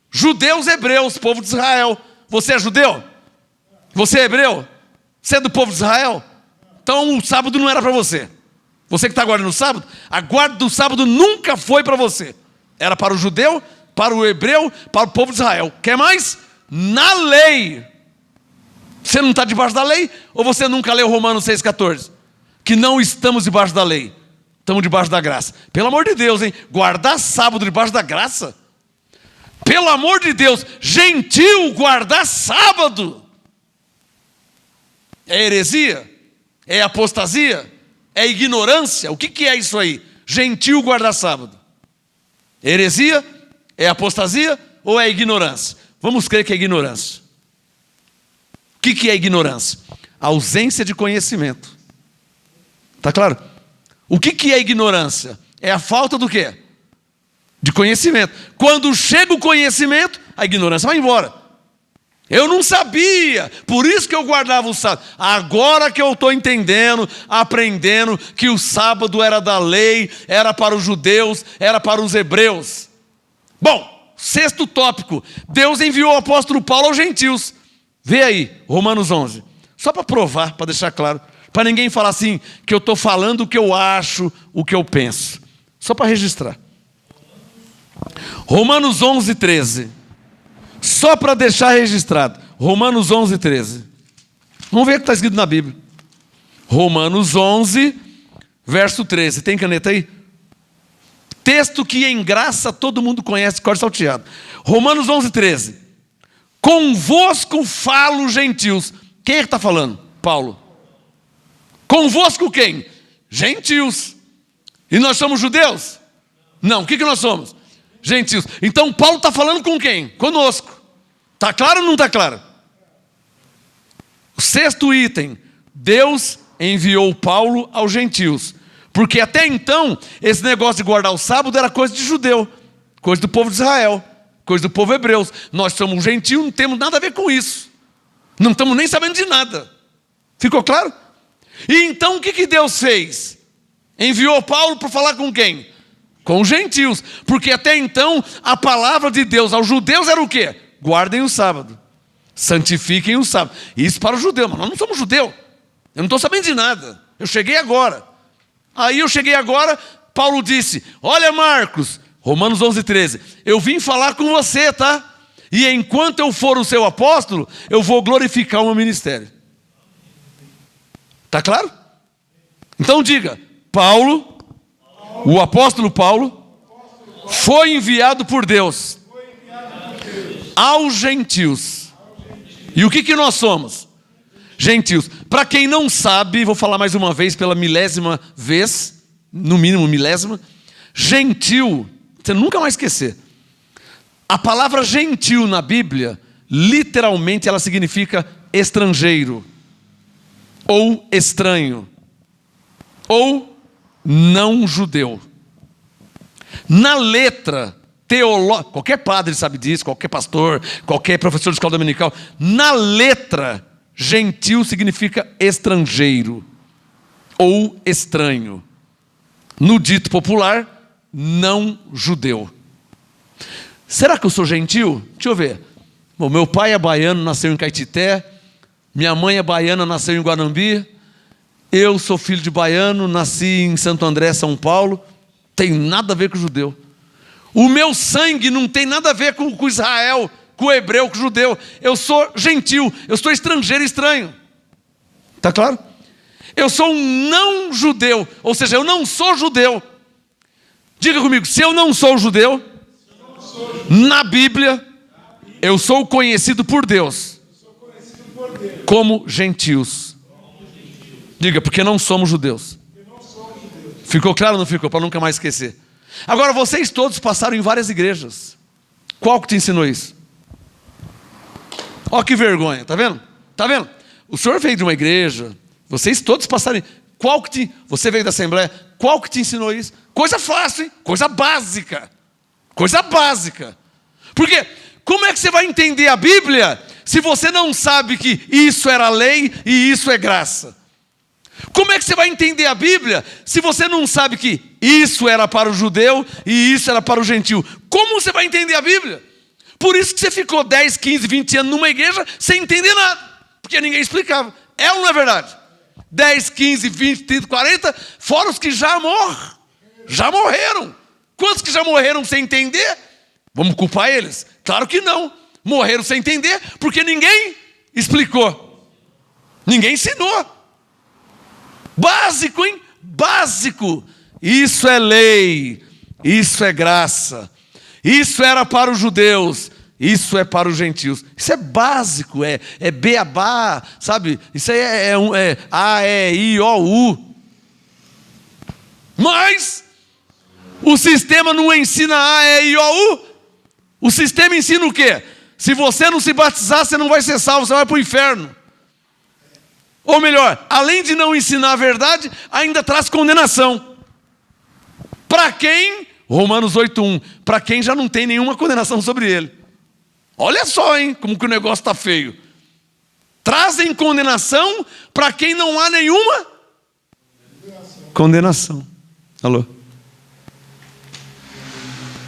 judeus hebreus, povo de Israel. Você é judeu? Você é hebreu? Você é do povo de Israel? Então o sábado não era para você. Você que está guardando o sábado, a guarda do sábado nunca foi para você. Era para o judeu, para o hebreu, para o povo de Israel. Quer mais? Na lei. Você não está debaixo da lei? Ou você nunca leu Romanos 6,14? Que não estamos debaixo da lei, estamos debaixo da graça. Pelo amor de Deus, hein? Guardar sábado debaixo da graça? Pelo amor de Deus, gentil guardar sábado? É heresia? É apostasia? É ignorância? O que é isso aí? Gentil guardar sábado? É heresia? É apostasia? Ou é ignorância? Vamos crer que é ignorância. O que é ignorância? A ausência de conhecimento. Está claro? O que é ignorância? É a falta do quê? De conhecimento. Quando chega o conhecimento, a ignorância vai embora. Eu não sabia, por isso que eu guardava o sábado. Agora que eu estou entendendo, aprendendo que o sábado era da lei, era para os judeus, era para os hebreus. Bom, sexto tópico. Deus enviou o apóstolo Paulo aos gentios. Vê aí, Romanos 11. Só para provar, para deixar claro. Para ninguém falar assim, que eu estou falando o que eu acho, o que eu penso. Só para registrar. Romanos 11, 13. Só para deixar registrado. Romanos 11, 13. Vamos ver o que está escrito na Bíblia. Romanos 11, verso 13. Tem caneta aí? Texto que em graça todo mundo conhece, corte salteado. Romanos 11, 13. Convosco falo, gentios. Quem é que está falando? Paulo. Convosco quem? Gentios. E nós somos judeus? Não, o que nós somos? Gentios. Então Paulo está falando com quem? Conosco. Está claro ou não está claro? O sexto item. Deus enviou Paulo aos gentios. Porque até então, esse negócio de guardar o sábado era coisa de judeu. Coisa do povo de Israel. Coisa do povo hebreu. Nós somos gentios, não temos nada a ver com isso. Não estamos nem sabendo de nada. Ficou claro? E então o que Deus fez? Enviou Paulo para falar com quem? Com os gentios. Porque até então a palavra de Deus aos judeus era o quê? Guardem o sábado. Santifiquem o sábado. Isso para o judeu. Mas nós não somos judeu. Eu não estou sabendo de nada. Eu cheguei agora. Aí eu cheguei agora, Paulo disse, olha Marcos, Romanos 11, 13. Eu vim falar com você, tá? E enquanto eu for o seu apóstolo, eu vou glorificar o meu ministério. Está claro? Então diga, Paulo, o apóstolo Paulo, foi enviado por Deus aos gentios. E o que nós somos? Gentios. Para quem não sabe, vou falar mais uma vez pela milésima vez, no mínimo milésima, gentil, você nunca vai esquecer. A palavra gentil na Bíblia, literalmente ela significa estrangeiro, ou estranho, ou não judeu. Na letra teológica, qualquer padre sabe disso, qualquer pastor, qualquer professor de escola dominical, na letra, gentil significa estrangeiro, ou estranho. No dito popular, não judeu. Será que eu sou gentil? Deixa eu ver. Bom, meu pai é baiano, nasceu em Caetité. Minha mãe é baiana, nasceu em Guanambi. Eu sou filho de baiano, nasci em Santo André, São Paulo. Tem nada a ver com o judeu. O meu sangue não tem nada a ver com Israel, com o hebreu, com o judeu. Eu sou gentil, eu sou estrangeiro, estranho. Está claro? Eu sou um não judeu, ou seja, eu não sou judeu. Diga comigo, se eu não sou judeu, na Bíblia, eu sou conhecido por Deus como gentios. Diga, porque não somos judeus. Ficou claro ou não ficou? Para nunca mais esquecer. Agora, vocês todos passaram em várias igrejas. Qual que te ensinou isso? Ó que vergonha, tá vendo? Tá vendo? O senhor veio de uma igreja, vocês todos passaram. Você veio da Assembleia, qual que te ensinou isso? Coisa fácil, hein? Coisa básica. Coisa básica. Porque como é que você vai entender a Bíblia se você não sabe que isso era lei e isso é graça? Como é que você vai entender a Bíblia se você não sabe que isso era para o judeu e isso era para o gentil? Como você vai entender a Bíblia? Por isso que você ficou 10, 15, 20 anos numa igreja sem entender nada, porque ninguém explicava. É ou não é verdade? 10, 15, 20, 30, 40, fora os que já morreram. Quantos que já morreram sem entender? Vamos culpar eles? Claro que não. Morreram sem entender, porque ninguém explicou. Ninguém ensinou. Básico, hein? Básico. Isso é lei. Isso é graça. Isso era para os judeus. Isso é para os gentios. Isso é básico, é beabá, sabe? Isso aí é A, E, I, O, U. Mas o sistema não ensina A, E, I, O, U. O sistema ensina o quê? Se você não se batizar, você não vai ser salvo, você vai para o inferno. Ou melhor, além de não ensinar a verdade, ainda traz condenação. Para quem? Romanos 8:1. Para quem já não tem nenhuma condenação sobre ele. Olha só, hein, como que o negócio está feio. Trazem condenação para quem não há nenhuma condenação. Alô?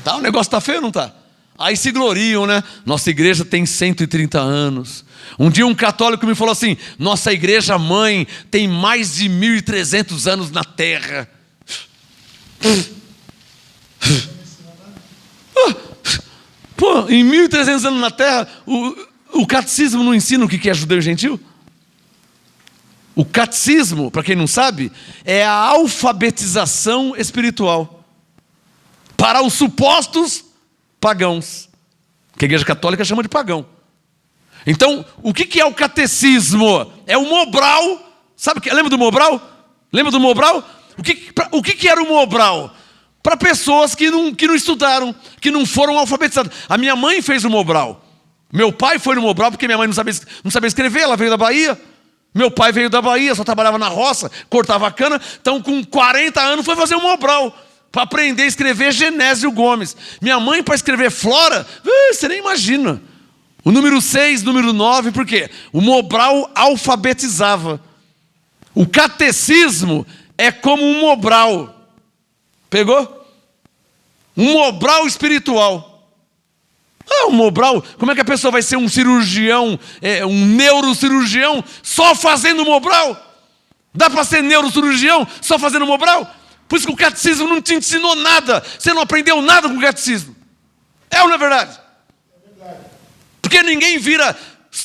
Tá, o negócio está feio ou não está? Aí se gloriam, né? Nossa igreja tem 130 anos. Um dia um católico me falou assim: nossa igreja mãe tem mais de 1.300 anos na terra. Pô, em 1.300 anos na terra, o catecismo não ensina o que é judeu e gentil? O catecismo, para quem não sabe, é a alfabetização espiritual para os supostos pagãos, que a igreja católica chama de pagão. Então, o que é o catecismo? É o Mobral. Sabe, lembra do Mobral? Lembra do Mobral? O que era o Mobral? Para pessoas que não estudaram, que não foram alfabetizadas. A minha mãe fez o Mobral. Meu pai foi no Mobral porque minha mãe não sabia escrever, ela veio da Bahia. Meu pai veio da Bahia, só trabalhava na roça, cortava cana. Então, com 40 anos, foi fazer o Mobral para aprender a escrever Genésio Gomes. Minha mãe, para escrever Flora, você nem imagina. O número 6, número 9, por quê? O Mobral alfabetizava. O catecismo é como um Mobral. Pegou? Um Mobral espiritual. Um Mobral, como é que a pessoa vai ser um cirurgião, um neurocirurgião, só fazendo Mobral? Dá para ser neurocirurgião só fazendo Mobral? Por isso que o catecismo não te ensinou nada. Você não aprendeu nada com o catecismo. É ou não é verdade? É verdade. Porque ninguém vira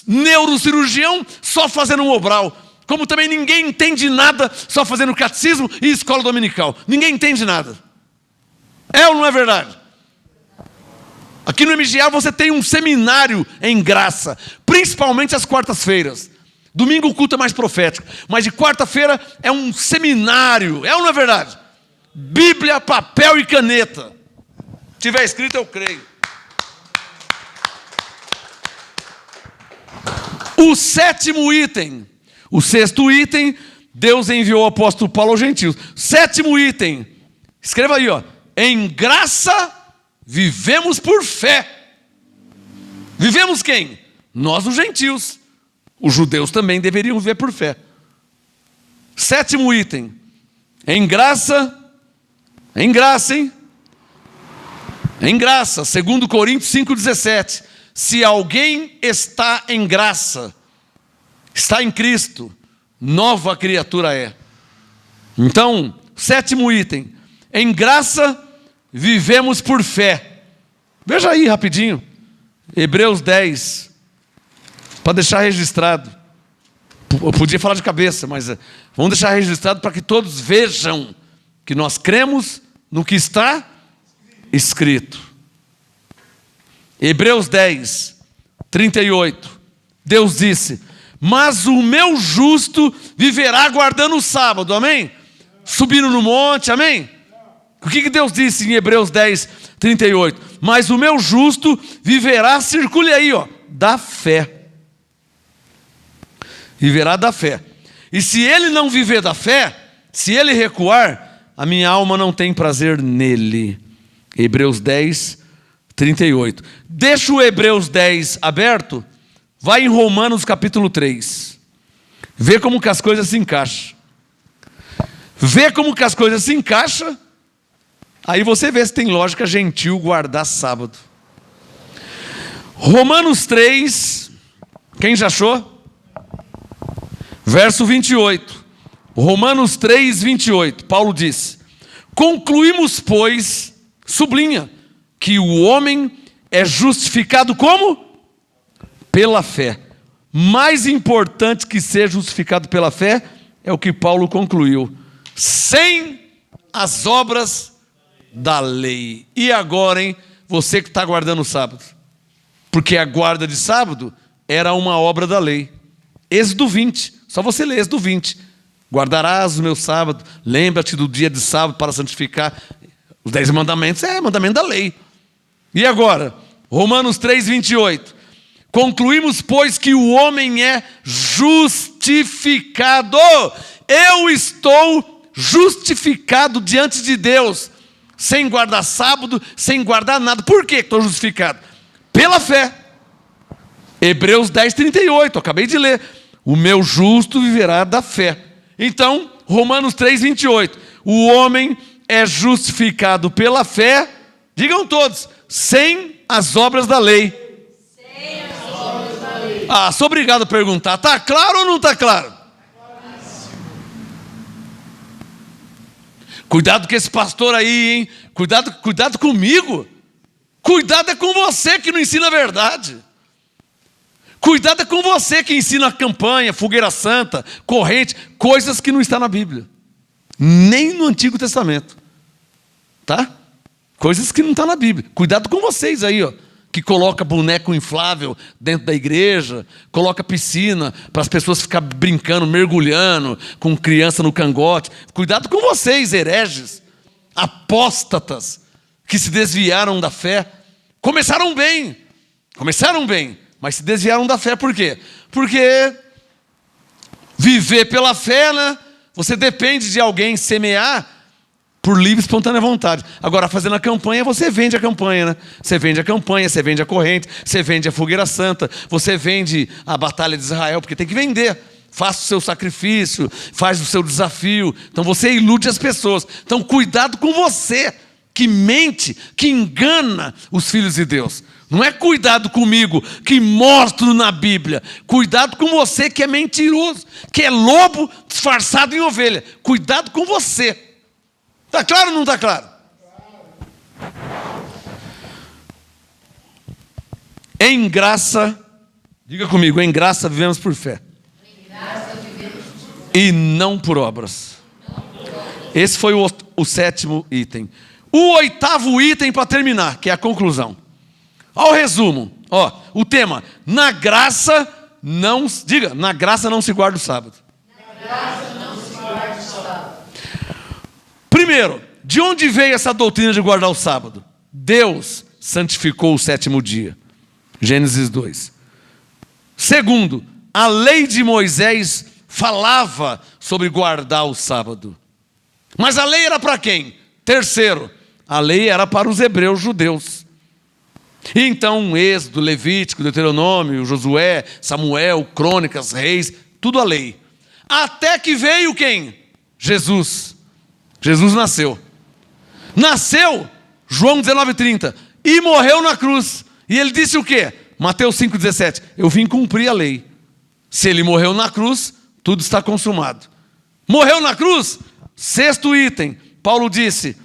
neurocirurgião só fazendo Mobral. Como também ninguém entende nada só fazendo catecismo e escola dominical. Ninguém entende nada. É ou não é verdade? Aqui no MGA você tem um seminário em graça, principalmente às quartas-feiras. Domingo o culto é mais profético, mas de quarta-feira é um seminário. É ou não é verdade? Bíblia, papel e caneta. Se tiver escrito, eu creio. O sétimo item. O sexto item, Deus enviou o apóstolo Paulo aos gentios. Sétimo item, escreva aí, ó. Em graça vivemos por fé. Vivemos quem? Nós os gentios. Os judeus também deveriam viver por fé. Sétimo item, em graça, hein? Em graça, 2 Coríntios 5,17. Se alguém está em graça, está em Cristo, nova criatura é. Então, sétimo item, em graça vivemos por fé. Veja aí rapidinho, Hebreus 10, para deixar registrado. Eu podia falar de cabeça, mas vamos deixar registrado para que todos vejam que nós cremos no que está escrito. Hebreus 10, 38, Deus disse: mas o meu justo viverá guardando o sábado, amém? Subindo no monte, amém? O que Deus disse em Hebreus 10, 38? Mas o meu justo viverá, circule aí, ó, da fé. Viverá da fé. E se ele não viver da fé, se ele recuar, a minha alma não tem prazer nele. Hebreus 10, 38. Deixa o Hebreus 10 aberto. Vai em Romanos capítulo 3. Vê como que as coisas se encaixam. Vê como que as coisas se encaixam. Aí você vê se tem lógica gentil guardar sábado. Romanos 3. Quem já achou? Verso 28. Romanos 3, 28. Paulo diz: concluímos, pois, sublinha, que o homem é justificado como? Pela fé. Mais importante que ser justificado pela fé é o que Paulo concluiu: sem as obras da lei. E agora, hein? Você que está guardando o sábado. Porque a guarda de sábado era uma obra da lei. Êxodo 20, só você lê Êxodo 20. Guardarás o meu sábado, lembra-te do dia de sábado para santificar. Os 10 mandamentos é mandamento da lei. E agora, Romanos 3, 28. Concluímos, pois, que o homem é justificado. Eu estou justificado diante de Deus, sem guardar sábado, sem guardar nada. Por que estou justificado? Pela fé. Hebreus 10, 38, acabei de ler. O meu justo viverá da fé. Então, Romanos 3, 28. O homem é justificado pela fé, digam todos, sem as obras da lei. Sem as obras da lei. Sou obrigado a perguntar, está claro ou não está claro? Cuidado com esse pastor aí, hein? Cuidado comigo. Cuidado é com você que não ensina a verdade. Cuidado é com você que ensina a campanha, fogueira santa, corrente, coisas que não estão na Bíblia. Nem no Antigo Testamento. Tá? Coisas que não estão na Bíblia. Cuidado com vocês aí, ó, que coloca boneco inflável dentro da igreja, coloca piscina para as pessoas ficarem brincando, mergulhando, com criança no cangote. Cuidado com vocês, hereges, apóstatas, que se desviaram da fé. Começaram bem, mas se desviaram da fé. Por quê? Porque viver pela fé, né? Você depende de alguém semear por livre e espontânea vontade. Agora, fazendo a campanha, você vende a campanha, né? Você vende a campanha, você vende a corrente, você vende a fogueira santa, você vende a batalha de Israel, porque tem que vender. Faça o seu sacrifício, faz o seu desafio. Então você ilude as pessoas. Então cuidado com você que mente, que engana os filhos de Deus. Não é cuidado comigo, que mostro na Bíblia. Cuidado com você que é mentiroso, que é lobo disfarçado em ovelha. Cuidado com você. Está claro ou não está claro? Em graça, diga comigo, em graça vivemos por fé. E não por obras. Esse foi o 7º item. O 8º item para terminar, que é a conclusão. Olha o resumo. Ó, o tema: na graça não, diga, na graça não se guarda o sábado. Na graça não se guarda o sábado. Primeiro, de onde veio essa doutrina de guardar o sábado? Deus santificou o 7º dia. Gênesis 2. Segundo, a lei de Moisés falava sobre guardar o sábado. Mas a lei era para quem? Terceiro, a lei era para os hebreus judeus. E então, Êxodo, Levítico, Deuteronômio, Josué, Samuel, Crônicas, Reis, tudo a lei. Até que veio quem? Jesus. Jesus nasceu. Nasceu, João 19:30, e morreu na cruz. E ele disse o quê? Mateus 5,17, eu vim cumprir a lei. Se ele morreu na cruz, tudo está consumado. Morreu na cruz? 6º item, Paulo disse.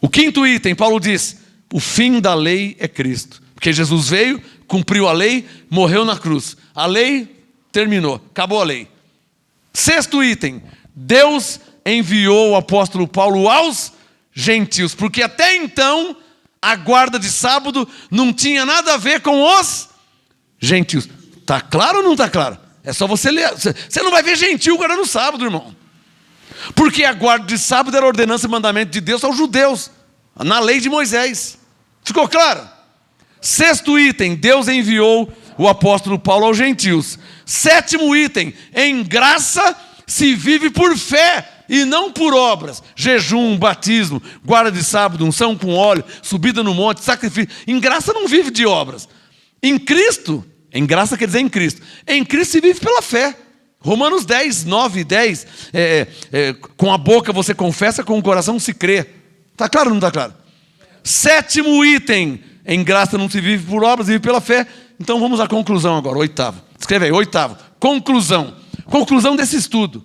O 5º item, Paulo disse, o fim da lei é Cristo. Porque Jesus veio, cumpriu a lei, morreu na cruz. A lei terminou, acabou a lei. 6º item, Deus enviou o apóstolo Paulo aos gentios, porque até então a guarda de sábado não tinha nada a ver com os gentios. Está claro ou não está claro? É só você ler. Você não vai ver gentil guardando o sábado, irmão. Porque a guarda de sábado era ordenança e mandamento de Deus aos judeus, na lei de Moisés. Ficou claro? 6º item, Deus enviou o apóstolo Paulo aos gentios. 7º item, em graça se vive por fé e não por obras. Jejum, batismo, guarda de sábado, unção com óleo, subida no monte, sacrifício. Em graça não vive de obras. Em Cristo, em graça quer dizer em Cristo. Em Cristo se vive pela fé. Romanos 10, 9 e 10. Com a boca você confessa, com o coração se crê. Está claro ou não está claro? 7º item, em graça não se vive por obras, se vive pela fé. Então vamos à conclusão agora, 8º. Escreve aí, 8º. Conclusão. Conclusão desse estudo.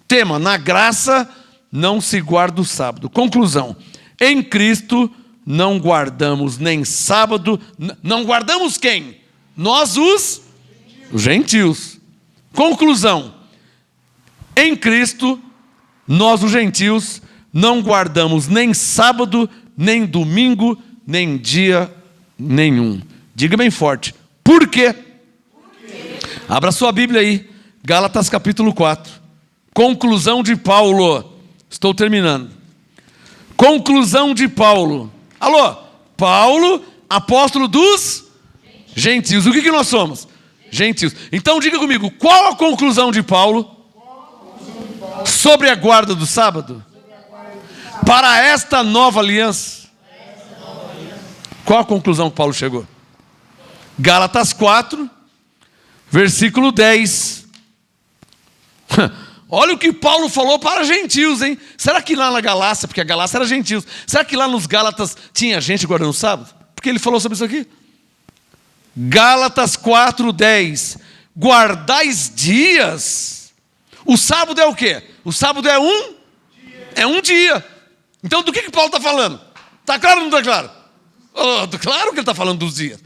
Tema: na graça não se guarda o sábado. Conclusão: em Cristo não guardamos nem sábado. Não guardamos quem? Nós os gentios. Conclusão: em Cristo, nós os gentios não guardamos nem sábado, nem domingo, nem dia nenhum. Diga bem forte: por quê? Abra sua Bíblia aí, Gálatas capítulo 4. Conclusão de Paulo. Estou terminando. Conclusão de Paulo. Alô? Paulo, apóstolo dos gentios. O que nós somos? Gentios. Então diga comigo, qual a conclusão de Paulo sobre a guarda do sábado? Para esta nova aliança. Qual a conclusão que Paulo chegou? Gálatas 4, versículo 10. Olha o que Paulo falou para gentios, hein? Será que lá na Galácia, porque a Galácia era gentios, será que lá nos Gálatas tinha gente guardando o sábado? Porque ele falou sobre isso aqui. Gálatas 4, 10. Guardais dias. O sábado é o quê? O sábado é um dia. Então do que Paulo está falando? Está claro ou não está claro? Claro que ele está falando dos dias.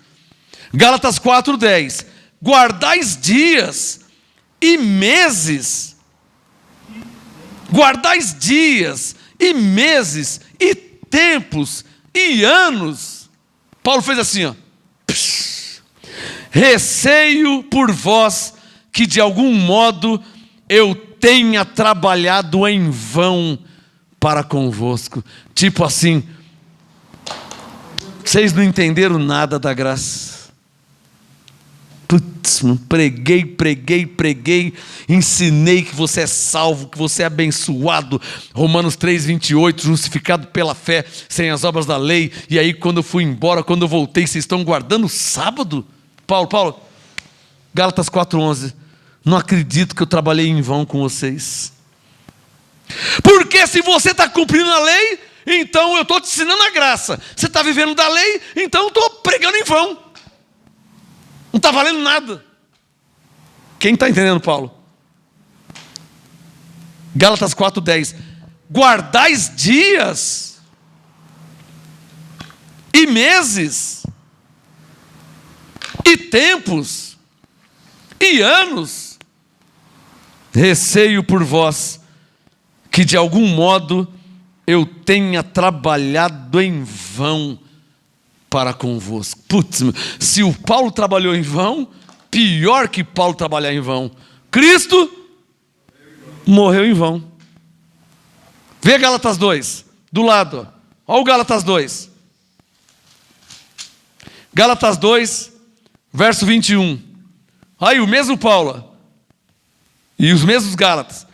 Gálatas 4, 10. Guardais dias e meses. Guardais dias e meses e tempos e anos. Paulo fez assim, ó. Receio por vós que de algum modo eu tenha trabalhado em vão para convosco. Tipo assim, vocês não entenderam nada da graça. Putz, preguei, ensinei que você é salvo, que você é abençoado. Romanos 3, 28, justificado pela fé, sem as obras da lei. E aí quando eu fui embora, quando eu voltei, vocês estão guardando o sábado? Paulo, Gálatas 4, 11. Não acredito que eu trabalhei em vão com vocês. Porque se você está cumprindo a lei, então eu estou te ensinando a graça. Você está vivendo da lei, então eu estou pregando em vão. Não está valendo nada. Quem está entendendo, Paulo? Gálatas 4, 10. Guardais dias e meses e tempos e anos. Receio por vós que de algum modo eu tenha trabalhado em vão para convosco. Putz, se o Paulo trabalhou em vão, pior que Paulo trabalhar em vão, Cristo morreu em vão. Vê Gálatas 2, do lado. Olha o Gálatas 2. Gálatas 2, verso 21. Aí o mesmo Paulo e os mesmos Gálatas.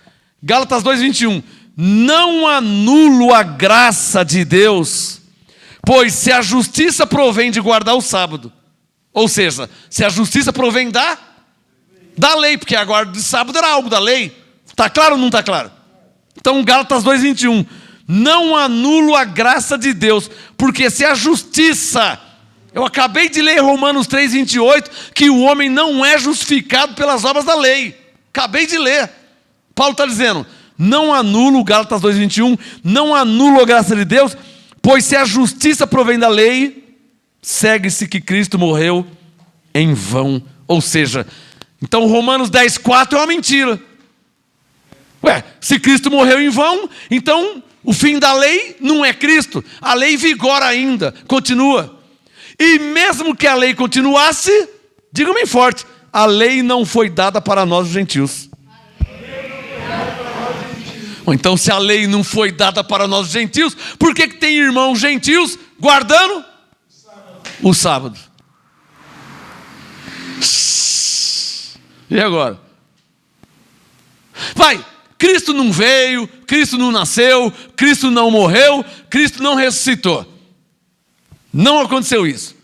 Gálatas 2, 21. Não anulo a graça de Deus, pois se a justiça provém de guardar o sábado, ou seja, se a justiça provém da lei, porque a guarda de sábado era algo da lei. Está claro ou não está claro? Então Gálatas 2, 21. Não anulo a graça de Deus, porque se a justiça... Eu acabei de ler Romanos 3, 28, que o homem não é justificado pelas obras da lei. Acabei de ler. Paulo está dizendo, não anulo, Gálatas 2, 21, não anulo a graça de Deus, pois se a justiça provém da lei, segue-se que Cristo morreu em vão. Ou seja, então Romanos 10, 4 é uma mentira. Se Cristo morreu em vão, então o fim da lei não é Cristo. A lei vigora ainda, continua. E mesmo que a lei continuasse, diga bem forte, a lei não foi dada para nós os gentios. Então se a lei não foi dada para nós os gentios, por que tem irmãos gentios guardando o sábado? E agora? Cristo não veio, Cristo não nasceu, Cristo não morreu, Cristo não ressuscitou. Não aconteceu isso.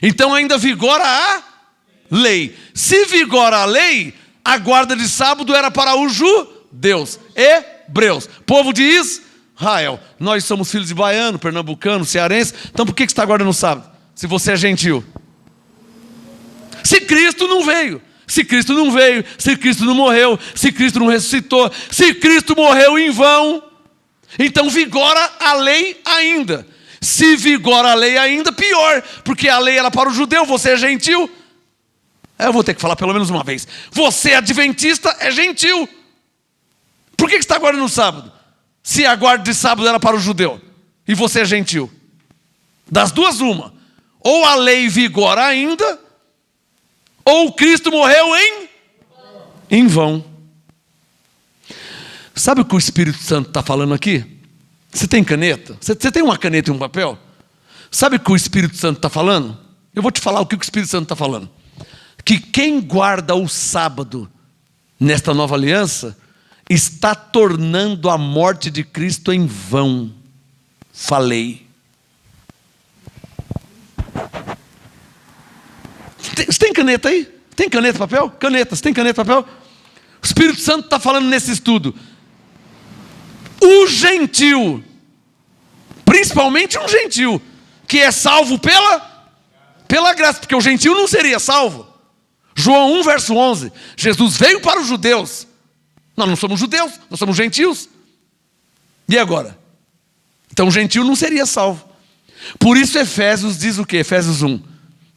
Então ainda vigora a lei. Se vigora a lei, a guarda de sábado era para os judeus, hebreus, povo de Israel. Nós somos filhos de baiano, pernambucano, cearense. Então por que você está guardando o sábado? Se você é gentil. Se Cristo não veio. Se Cristo não veio, se Cristo não morreu, se Cristo não ressuscitou, se Cristo morreu em vão, então vigora a lei ainda. Se vigora a lei ainda, pior, porque a lei era para o judeu, você é gentil. Eu vou ter que falar pelo menos uma vez. Você, adventista, é gentil. Por que você está guardando o sábado? Se a guarda de sábado era para o judeu e você é gentil. Das duas, uma. Ou a lei vigora ainda, ou Cristo morreu em vão. Sabe o que o Espírito Santo está falando aqui? Você tem caneta? Você tem uma caneta e um papel? Sabe o que o Espírito Santo está falando? Eu vou te falar o que o Espírito Santo está falando. Que quem guarda o sábado nesta nova aliança está tornando a morte de Cristo em vão. Falei. Você tem caneta aí? Tem caneta e papel? Caneta, você tem caneta e papel? O Espírito Santo está falando nesse estudo. O gentil, principalmente um gentil, que é salvo pela graça, porque o gentil não seria salvo. João 1, verso 11, Jesus veio para os judeus. Nós não somos judeus, nós somos gentios. E agora? Então o gentil não seria salvo. Por isso Efésios diz o quê? Efésios 1,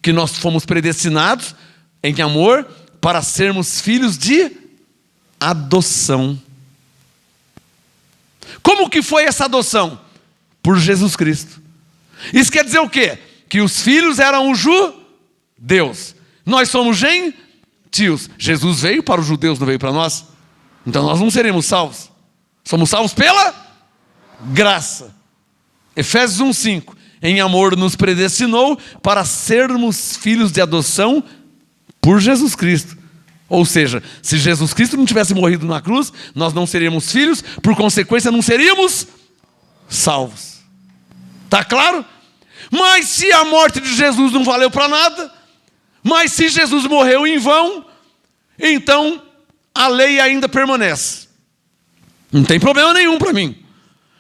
que nós fomos predestinados em amor para sermos filhos de adoção. Como que foi essa adoção? Por Jesus Cristo. Isso quer dizer o quê? Que os filhos eram os judeus. Nós somos gentios. Jesus veio para os judeus, não veio para nós? Então nós não seremos salvos. Somos salvos pela graça. Efésios 1:5. Em amor nos predestinou para sermos filhos de adoção por Jesus Cristo. Ou seja, se Jesus Cristo não tivesse morrido na cruz, nós não seríamos filhos, por consequência não seríamos salvos. Está claro? Mas se a morte de Jesus não valeu para nada, mas se Jesus morreu em vão, então a lei ainda permanece. Não tem problema nenhum para mim,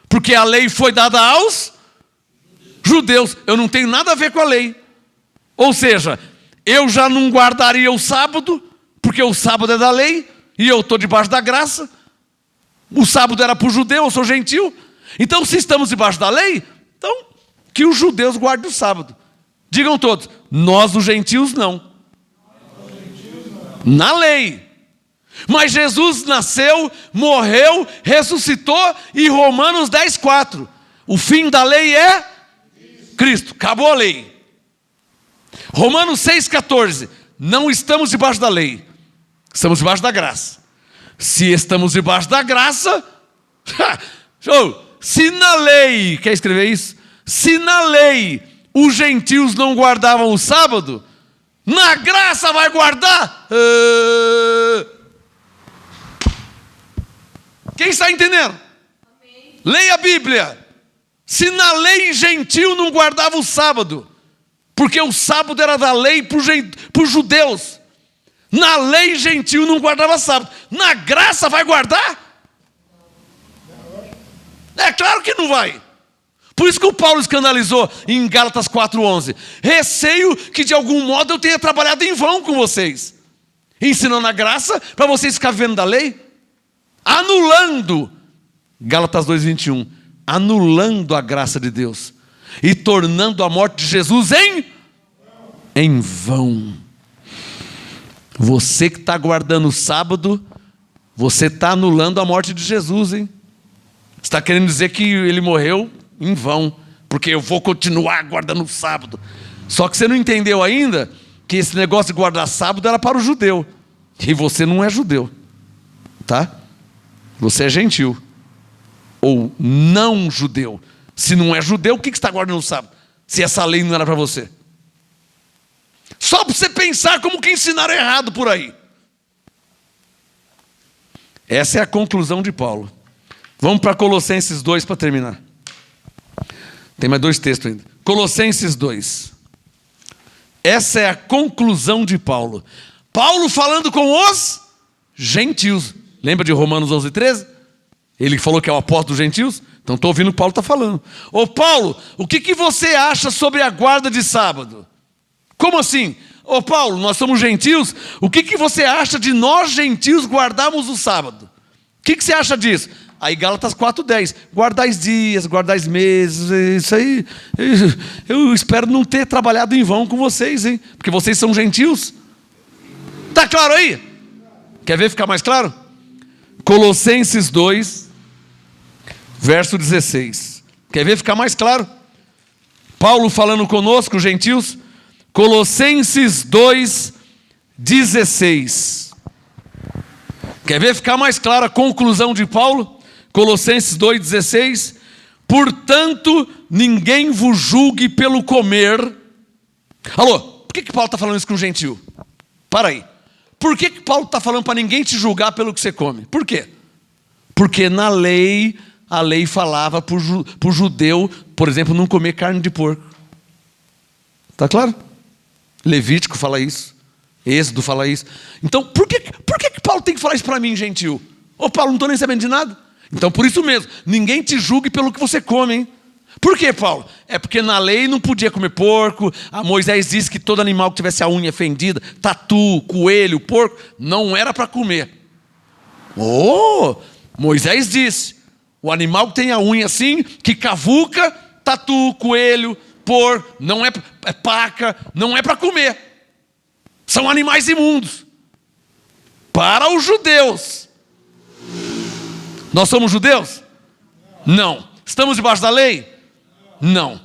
porque a lei foi dada aos judeus, eu não tenho nada a ver com a lei. Ou seja, eu já não guardaria o sábado, porque o sábado é da lei, e eu estou debaixo da graça. O sábado era para o judeu, eu sou gentil. Então, se estamos debaixo da lei, então, que os judeus guardem o sábado. Digam todos, nós os gentios não. Na lei. Mas Jesus nasceu, morreu, ressuscitou, e Romanos 10:4. O fim da lei é Cristo, acabou a lei. Romanos 6,14. Não estamos debaixo da lei, estamos debaixo da graça. Se estamos debaixo da graça, se na lei, quer escrever isso? Se na lei os gentios não guardavam o sábado, na graça vai guardar? Quem está entendendo? Amém. Leia a Bíblia. Se na lei gentil não guardava o sábado, porque o sábado era da lei para os judeus, na lei gentil não guardava sábado, na graça vai guardar? É claro que não vai. Por isso que o Paulo escandalizou em Gálatas 4:11. Receio que de algum modo eu tenha trabalhado em vão com vocês, ensinando a graça para vocês ficarem vivendo da lei, anulando, Gálatas 2:21, anulando a graça de Deus e tornando a morte de Jesus em vão. Você que está guardando o sábado, você está anulando a morte de Jesus, hein? Você está querendo dizer que ele morreu em vão, porque eu vou continuar guardando o sábado. Só que você não entendeu ainda que esse negócio de guardar sábado era para o judeu, e você não é judeu, tá? Você é gentil, ou não judeu. Se não é judeu, o que você está guardando o sábado? Se essa lei não era para você. Só para você pensar como que ensinaram errado por aí. Essa é a conclusão de Paulo. Vamos para Colossenses 2 para terminar. Tem mais 2 textos ainda. Colossenses 2. Essa é a conclusão de Paulo. Paulo falando com os gentios. Lembra de Romanos 11:13? Ele falou que é o apóstolo dos gentios. Então estou ouvindo o que Paulo está falando. Ô Paulo, o que você acha sobre a guarda de sábado? Como assim? Ô Paulo, nós somos gentios. O que você acha de nós gentios guardarmos o sábado? O que você acha disso? Aí Gálatas 4:10, guardais dias, guardais meses, isso aí, eu espero não ter trabalhado em vão com vocês, hein? Porque vocês são gentios. Tá claro aí? Quer ver ficar mais claro? Colossenses 2, verso 16. Quer ver ficar mais claro? Paulo falando conosco, gentios. Colossenses 2, 16. Quer ver ficar mais clara a conclusão de Paulo? Colossenses 2,16. Portanto, ninguém vos julgue pelo comer. Alô, por que Paulo está falando isso com o gentio? Para aí. Por que Paulo está falando para ninguém te julgar pelo que você come? Por quê? Porque na lei, a lei falava para o judeu, por exemplo, não comer carne de porco. Está claro? Levítico fala isso. Êxodo fala isso. Então, por que Paulo tem que falar isso para mim, gentil? Ô Paulo, não estou nem sabendo de nada. Então, por isso mesmo, ninguém te julgue pelo que você come, hein? Por que, Paulo? É porque na lei não podia comer porco. A Moisés disse que todo animal que tivesse a unha fendida, tatu, coelho, porco, não era para comer. Moisés disse, o animal que tem a unha assim, que cavuca, tatu, coelho, porco, não é paca, não é para comer. São animais imundos. Para os judeus. Nós somos judeus? Não. Estamos debaixo da lei? Não.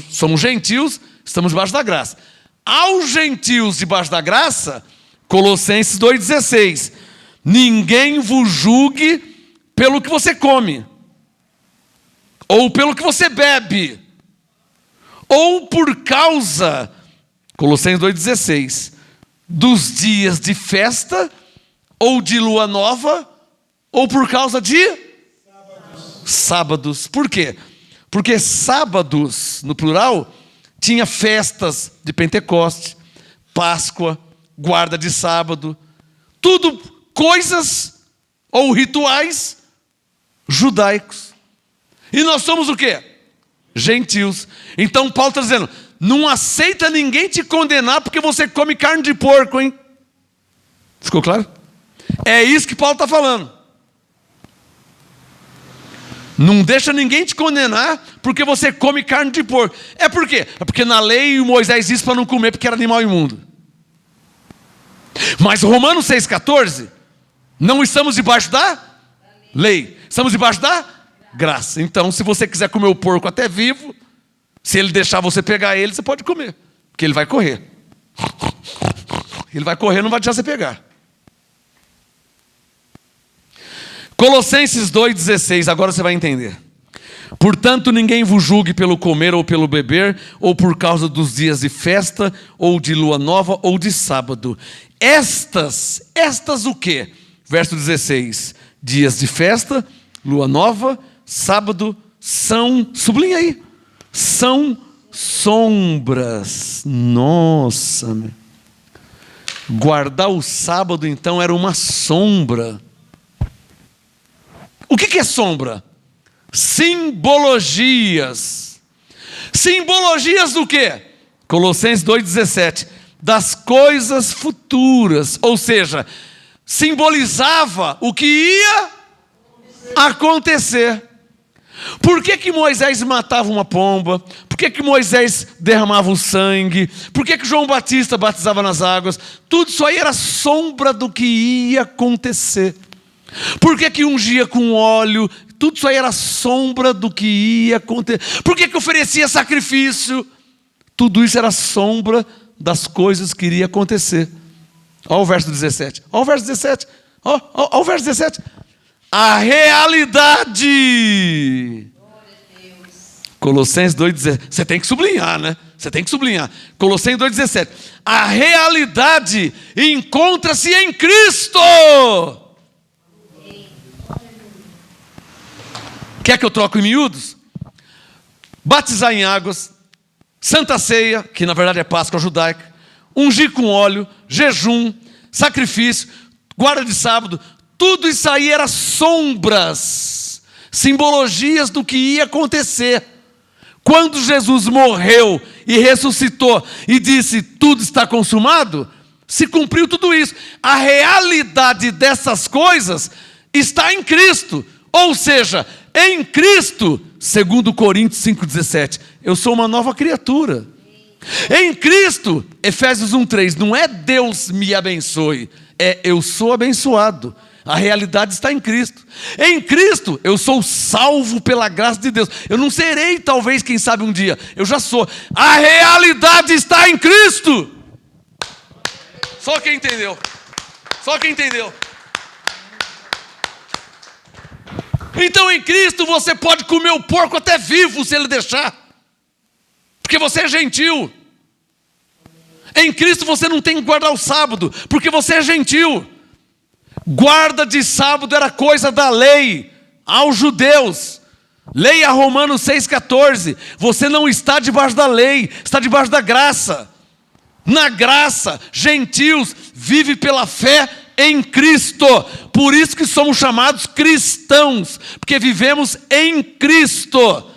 Somos gentios, estamos debaixo da graça. Aos gentios debaixo da graça, Colossenses 2,16. Ninguém vos julgue pelo que você come, ou pelo que você bebe, ou por causa, Colossenses 2,16, dos dias de festa, ou de lua nova, ou por causa de sábados. Por quê? Porque sábados, no plural, tinha festas de Pentecoste, Páscoa, guarda de sábado, tudo coisas ou rituais judaicos. E nós somos o quê? Gentios. Então Paulo está dizendo, não aceita ninguém te condenar porque você come carne de porco, hein? Ficou claro? É isso que Paulo está falando. Não deixa ninguém te condenar porque você come carne de porco. É por quê? É porque na lei Moisés disse para não comer porque era animal imundo. Mas Romanos 6,14, não estamos debaixo da lei. Estamos debaixo da graça. Então, se você quiser comer o porco até vivo, se ele deixar você pegar ele, você pode comer. Porque ele vai correr. Ele vai correr, não vai deixar você pegar. Colossenses 2,16, agora você vai entender. Portanto, ninguém vos julgue pelo comer ou pelo beber, ou por causa dos dias de festa, ou de lua nova, ou de sábado. Estas o quê? Verso 16. Dias de festa, lua nova, sábado, são, sublinha aí, são sombras. Nossa, meu. Guardar o sábado, então, era uma sombra. O que é sombra? Simbologias. Simbologias do quê? Colossenses 2,17. Das coisas futuras. Ou seja, simbolizava o que ia acontecer. Por que Moisés matava uma pomba? Por que Moisés derramava o sangue? Por que João Batista batizava nas águas? Tudo isso aí era sombra do que ia acontecer. Por que ungia com óleo? Tudo isso aí era sombra do que ia acontecer. Por que oferecia sacrifício? Tudo isso era sombra das coisas que iria acontecer. Olha o verso 17. Olha o verso 17. Olha o verso 17. A realidade. Colossenses 2,17. Você tem que sublinhar, né? Você tem que sublinhar. Colossenses 2,17. A realidade encontra-se em Cristo. Quer que eu troque em miúdos? Batizar em águas, Santa Ceia, que na verdade é Páscoa judaica, ungir com óleo, jejum, sacrifício, guarda de sábado, tudo isso aí era sombras, simbologias do que ia acontecer. Quando Jesus morreu e ressuscitou e disse, tudo está consumado, se cumpriu tudo isso. A realidade dessas coisas está em Cristo. Ou seja, em Cristo, segundo Coríntios 5,17, eu sou uma nova criatura. Em Cristo, Efésios 1,3, não é Deus me abençoe, é eu sou abençoado. A realidade está em Cristo. Em Cristo, eu sou salvo pela graça de Deus. Eu não serei, talvez, quem sabe um dia. Eu já sou. A realidade está em Cristo. Só quem entendeu. Só quem entendeu. Então, em Cristo, você pode comer o porco até vivo, se Ele deixar. Porque você é gentil. Em Cristo, você não tem que guardar o sábado, porque você é gentil. Guarda de sábado era coisa da lei aos judeus. Leia Romanos 6,14. Você não está debaixo da lei, está debaixo da graça. Na graça, gentios vive pela fé em Cristo. Por isso que somos chamados cristãos, porque vivemos em Cristo.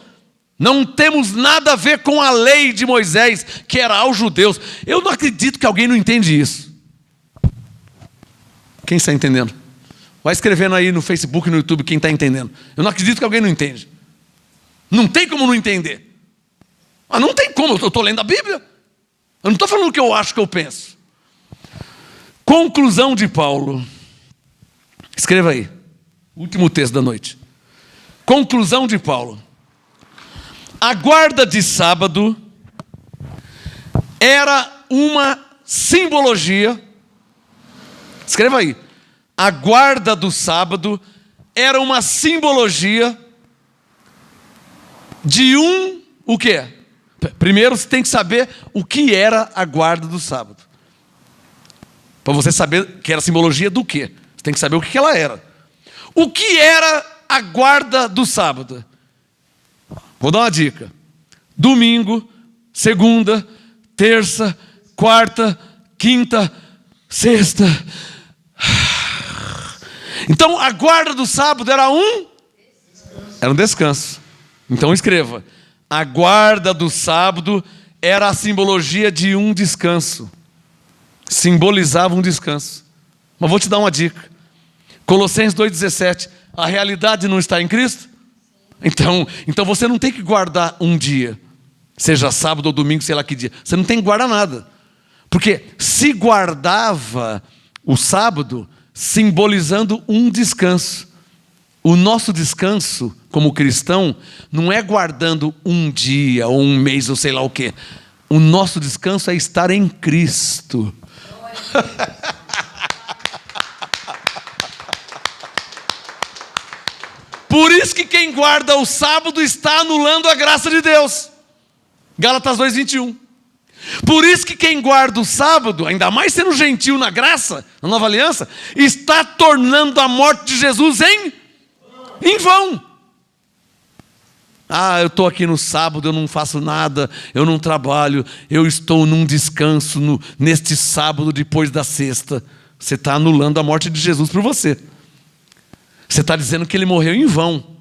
Não temos nada a ver com a lei de Moisés, que era aos judeus. Eu não acredito que alguém não entende isso. Quem está entendendo? Vai escrevendo aí no Facebook e no YouTube quem está entendendo. Eu não acredito que alguém não entende. Não tem como não entender. Mas não tem como, eu estou lendo a Bíblia. Eu não estou falando o que eu acho, que eu penso. Conclusão de Paulo. Escreva aí. Último texto da noite. Conclusão de Paulo. A guarda de sábado era uma simbologia. Escreva aí. A guarda do sábado era uma simbologia de o quê? Primeiro você tem que saber o que era a guarda do sábado. Para você saber que era simbologia do quê? Você tem que saber o que ela era. O que era a guarda do sábado? Vou dar uma dica. Domingo, segunda, terça, quarta, quinta, sexta. Então a guarda do sábado era um descanso. Então escreva. A guarda do sábado era a simbologia de um descanso. Simbolizava um descanso. Mas vou te dar uma dica. Colossenses 2,17. A realidade não está em Cristo? Então você não tem que guardar um dia. Seja sábado ou domingo, sei lá que dia. Você não tem que guardar nada. Porque se guardava o sábado simbolizando um descanso. O nosso descanso, como cristão, não é guardando um dia, ou um mês, ou sei lá o quê. O nosso descanso é estar em Cristo. Por isso que quem guarda o sábado está anulando a graça de Deus. Gálatas 2,21. Por isso que quem guarda o sábado, ainda mais sendo gentil na graça, na nova aliança, está tornando a morte de Jesus em vão. Eu estou aqui no sábado, eu não faço nada, eu não trabalho, eu estou num descanso neste sábado depois da sexta. Você está anulando a morte de Jesus por você. Você está dizendo que ele morreu em vão.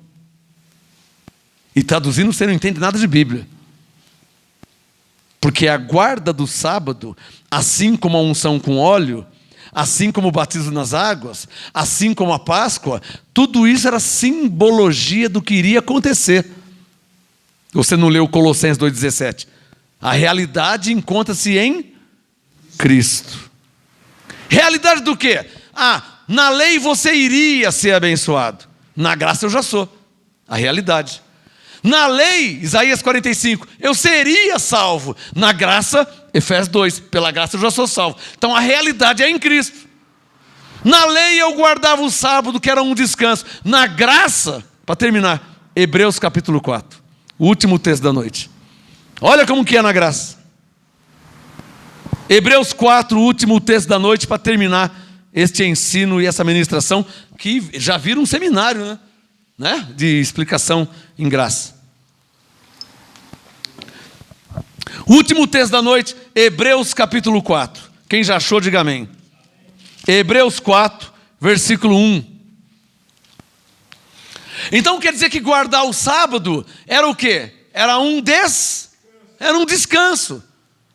E traduzindo, você não entende nada de Bíblia. Porque a guarda do sábado, assim como a unção com óleo, assim como o batismo nas águas, assim como a Páscoa, tudo isso era simbologia do que iria acontecer. Você não leu Colossenses 2,17? A realidade encontra-se em Cristo. Realidade do quê? Na lei você iria ser abençoado. Na graça eu já sou. A realidade. Na lei, Isaías 45, eu seria salvo. Na graça, Efésios 2, pela graça eu já sou salvo. Então a realidade é em Cristo. Na lei eu guardava o sábado, que era um descanso. Na graça, para terminar, Hebreus capítulo 4, o último texto da noite. Olha como que é na graça. Hebreus 4, o último texto da noite, para terminar este ensino e essa ministração, que já vira um seminário, né? De explicação em graça. Último texto da noite, Hebreus capítulo 4. Quem já achou, diga amém. Hebreus 4, versículo 1. Então quer dizer que guardar o sábado era o quê? Era um descanso.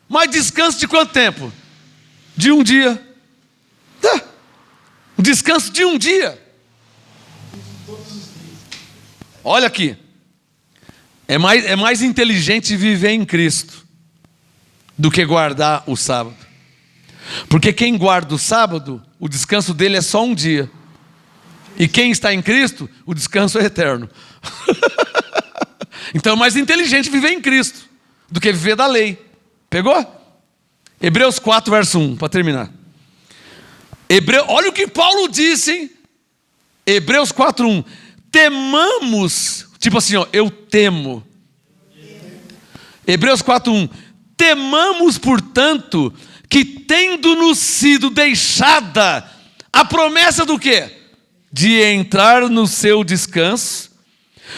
Mas descanso de quanto tempo? De um dia. Um descanso de um dia. Olha aqui. É mais inteligente viver em Cristo do que guardar o sábado. Porque quem guarda o sábado, o descanso dele é só um dia. E quem está em Cristo, o descanso é eterno. Então é mais inteligente viver em Cristo do que viver da lei. Pegou? Hebreus 4, verso 1, para terminar. Olha o que Paulo disse, hein? Hebreus 4, 1. Temamos, tipo assim, ó, eu temo. Hebreus 4, 1. Temamos, portanto, que tendo-nos sido deixada a promessa do quê? De entrar no seu descanso,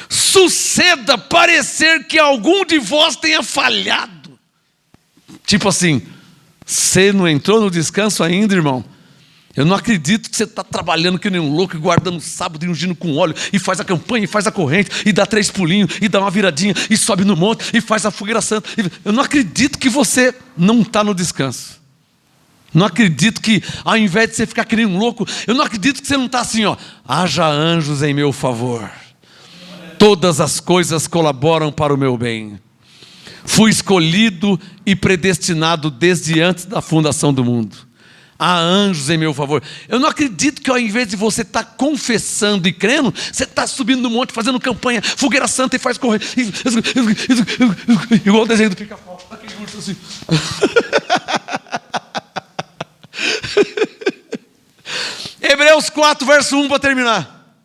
suceda parecer que algum de vós tenha falhado. Tipo assim, você não entrou no descanso ainda, irmão? Eu não acredito que você está trabalhando que nem um louco, guardando sábado e ungindo com óleo, e faz a campanha, e faz a corrente, e dá 3 pulinhos, e dá uma viradinha, e sobe no monte, e faz a fogueira santa. Eu não acredito que você não está no descanso. Não acredito que, ao invés de você ficar que nem um louco, eu não acredito que você não está assim, ó. Haja anjos em meu favor. Todas as coisas colaboram para o meu bem. Fui escolhido e predestinado desde antes da fundação do mundo. Há anjos em meu favor. Eu não acredito que ao invés de você estar confessando e crendo, você está subindo no monte, fazendo campanha, fogueira santa e faz correr. Igual o desenho do Pica-Pau. Aquele urso assim. Hebreus 4, verso 1 para terminar.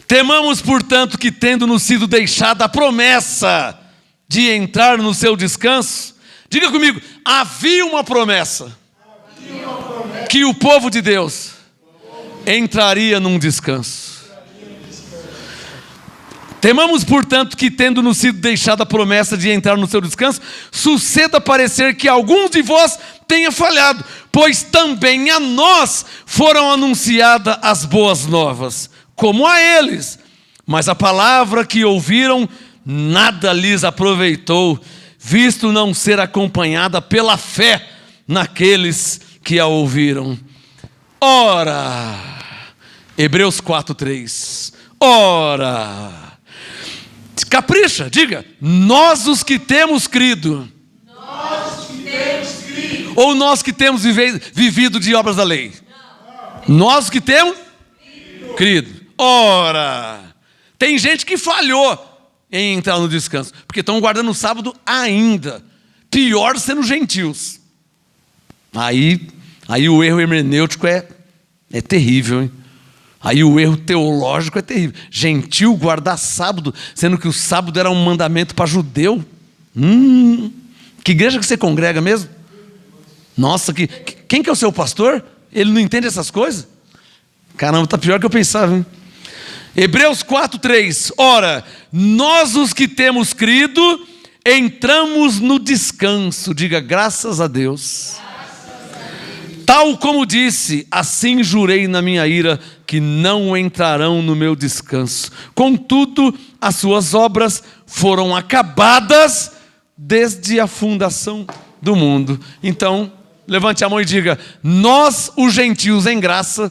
Temamos, portanto, que tendo-nos sido deixada a promessa de entrar no seu descanso. Diga comigo, havia uma promessa. Que o povo de Deus entraria num descanso. Temamos, portanto, que tendo-nos sido deixada a promessa de entrar no seu descanso, suceda parecer que alguns de vós tenha falhado, pois também a nós foram anunciadas as boas novas, como a eles. Mas a palavra que ouviram nada lhes aproveitou, visto não ser acompanhada pela fé naqueles que a ouviram. Ora, Hebreus 4, 3. Ora, capricha, diga, nós os que temos crido. Nós que temos crido. Ou nós que temos vivido de obras da lei? Não. Nós que temos crido. Ora, tem gente que falhou em entrar no descanso, porque estão guardando o sábado ainda. Pior sendo gentios. Aí o erro hermenêutico é terrível, hein? Aí o erro teológico é terrível. Gentil guardar sábado, sendo que o sábado era um mandamento para judeu. Que igreja que você congrega mesmo? Nossa, quem que é o seu pastor? Ele não entende essas coisas? Caramba, está pior que eu pensava, hein? Hebreus 4, 3. Ora, nós os que temos crido, entramos no descanso. Diga, graças a Deus. Tal como disse, assim jurei na minha ira, que não entrarão no meu descanso. Contudo, as suas obras foram acabadas desde a fundação do mundo. Então, levante a mão e diga, nós os gentios em graça,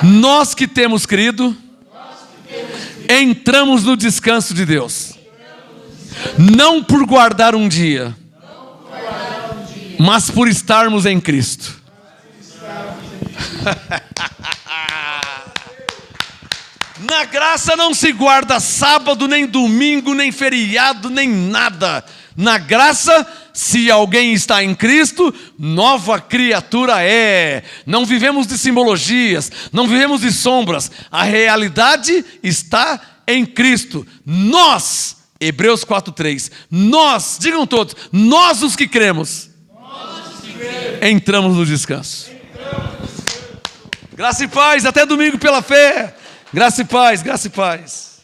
nós que temos crido, entramos no descanso de Deus. Não por guardar um dia, mas por estarmos em Cristo. Na graça não se guarda sábado, nem domingo, nem feriado, nem nada. Na graça, se alguém está em Cristo, nova criatura é. Não vivemos de simbologias, não vivemos de sombras. A realidade está em Cristo. Nós, Hebreus 4:3, nós, digam todos, nós os que cremos, entramos no descanso. Graça e paz, até domingo pela fé. Graça e paz, graça e paz.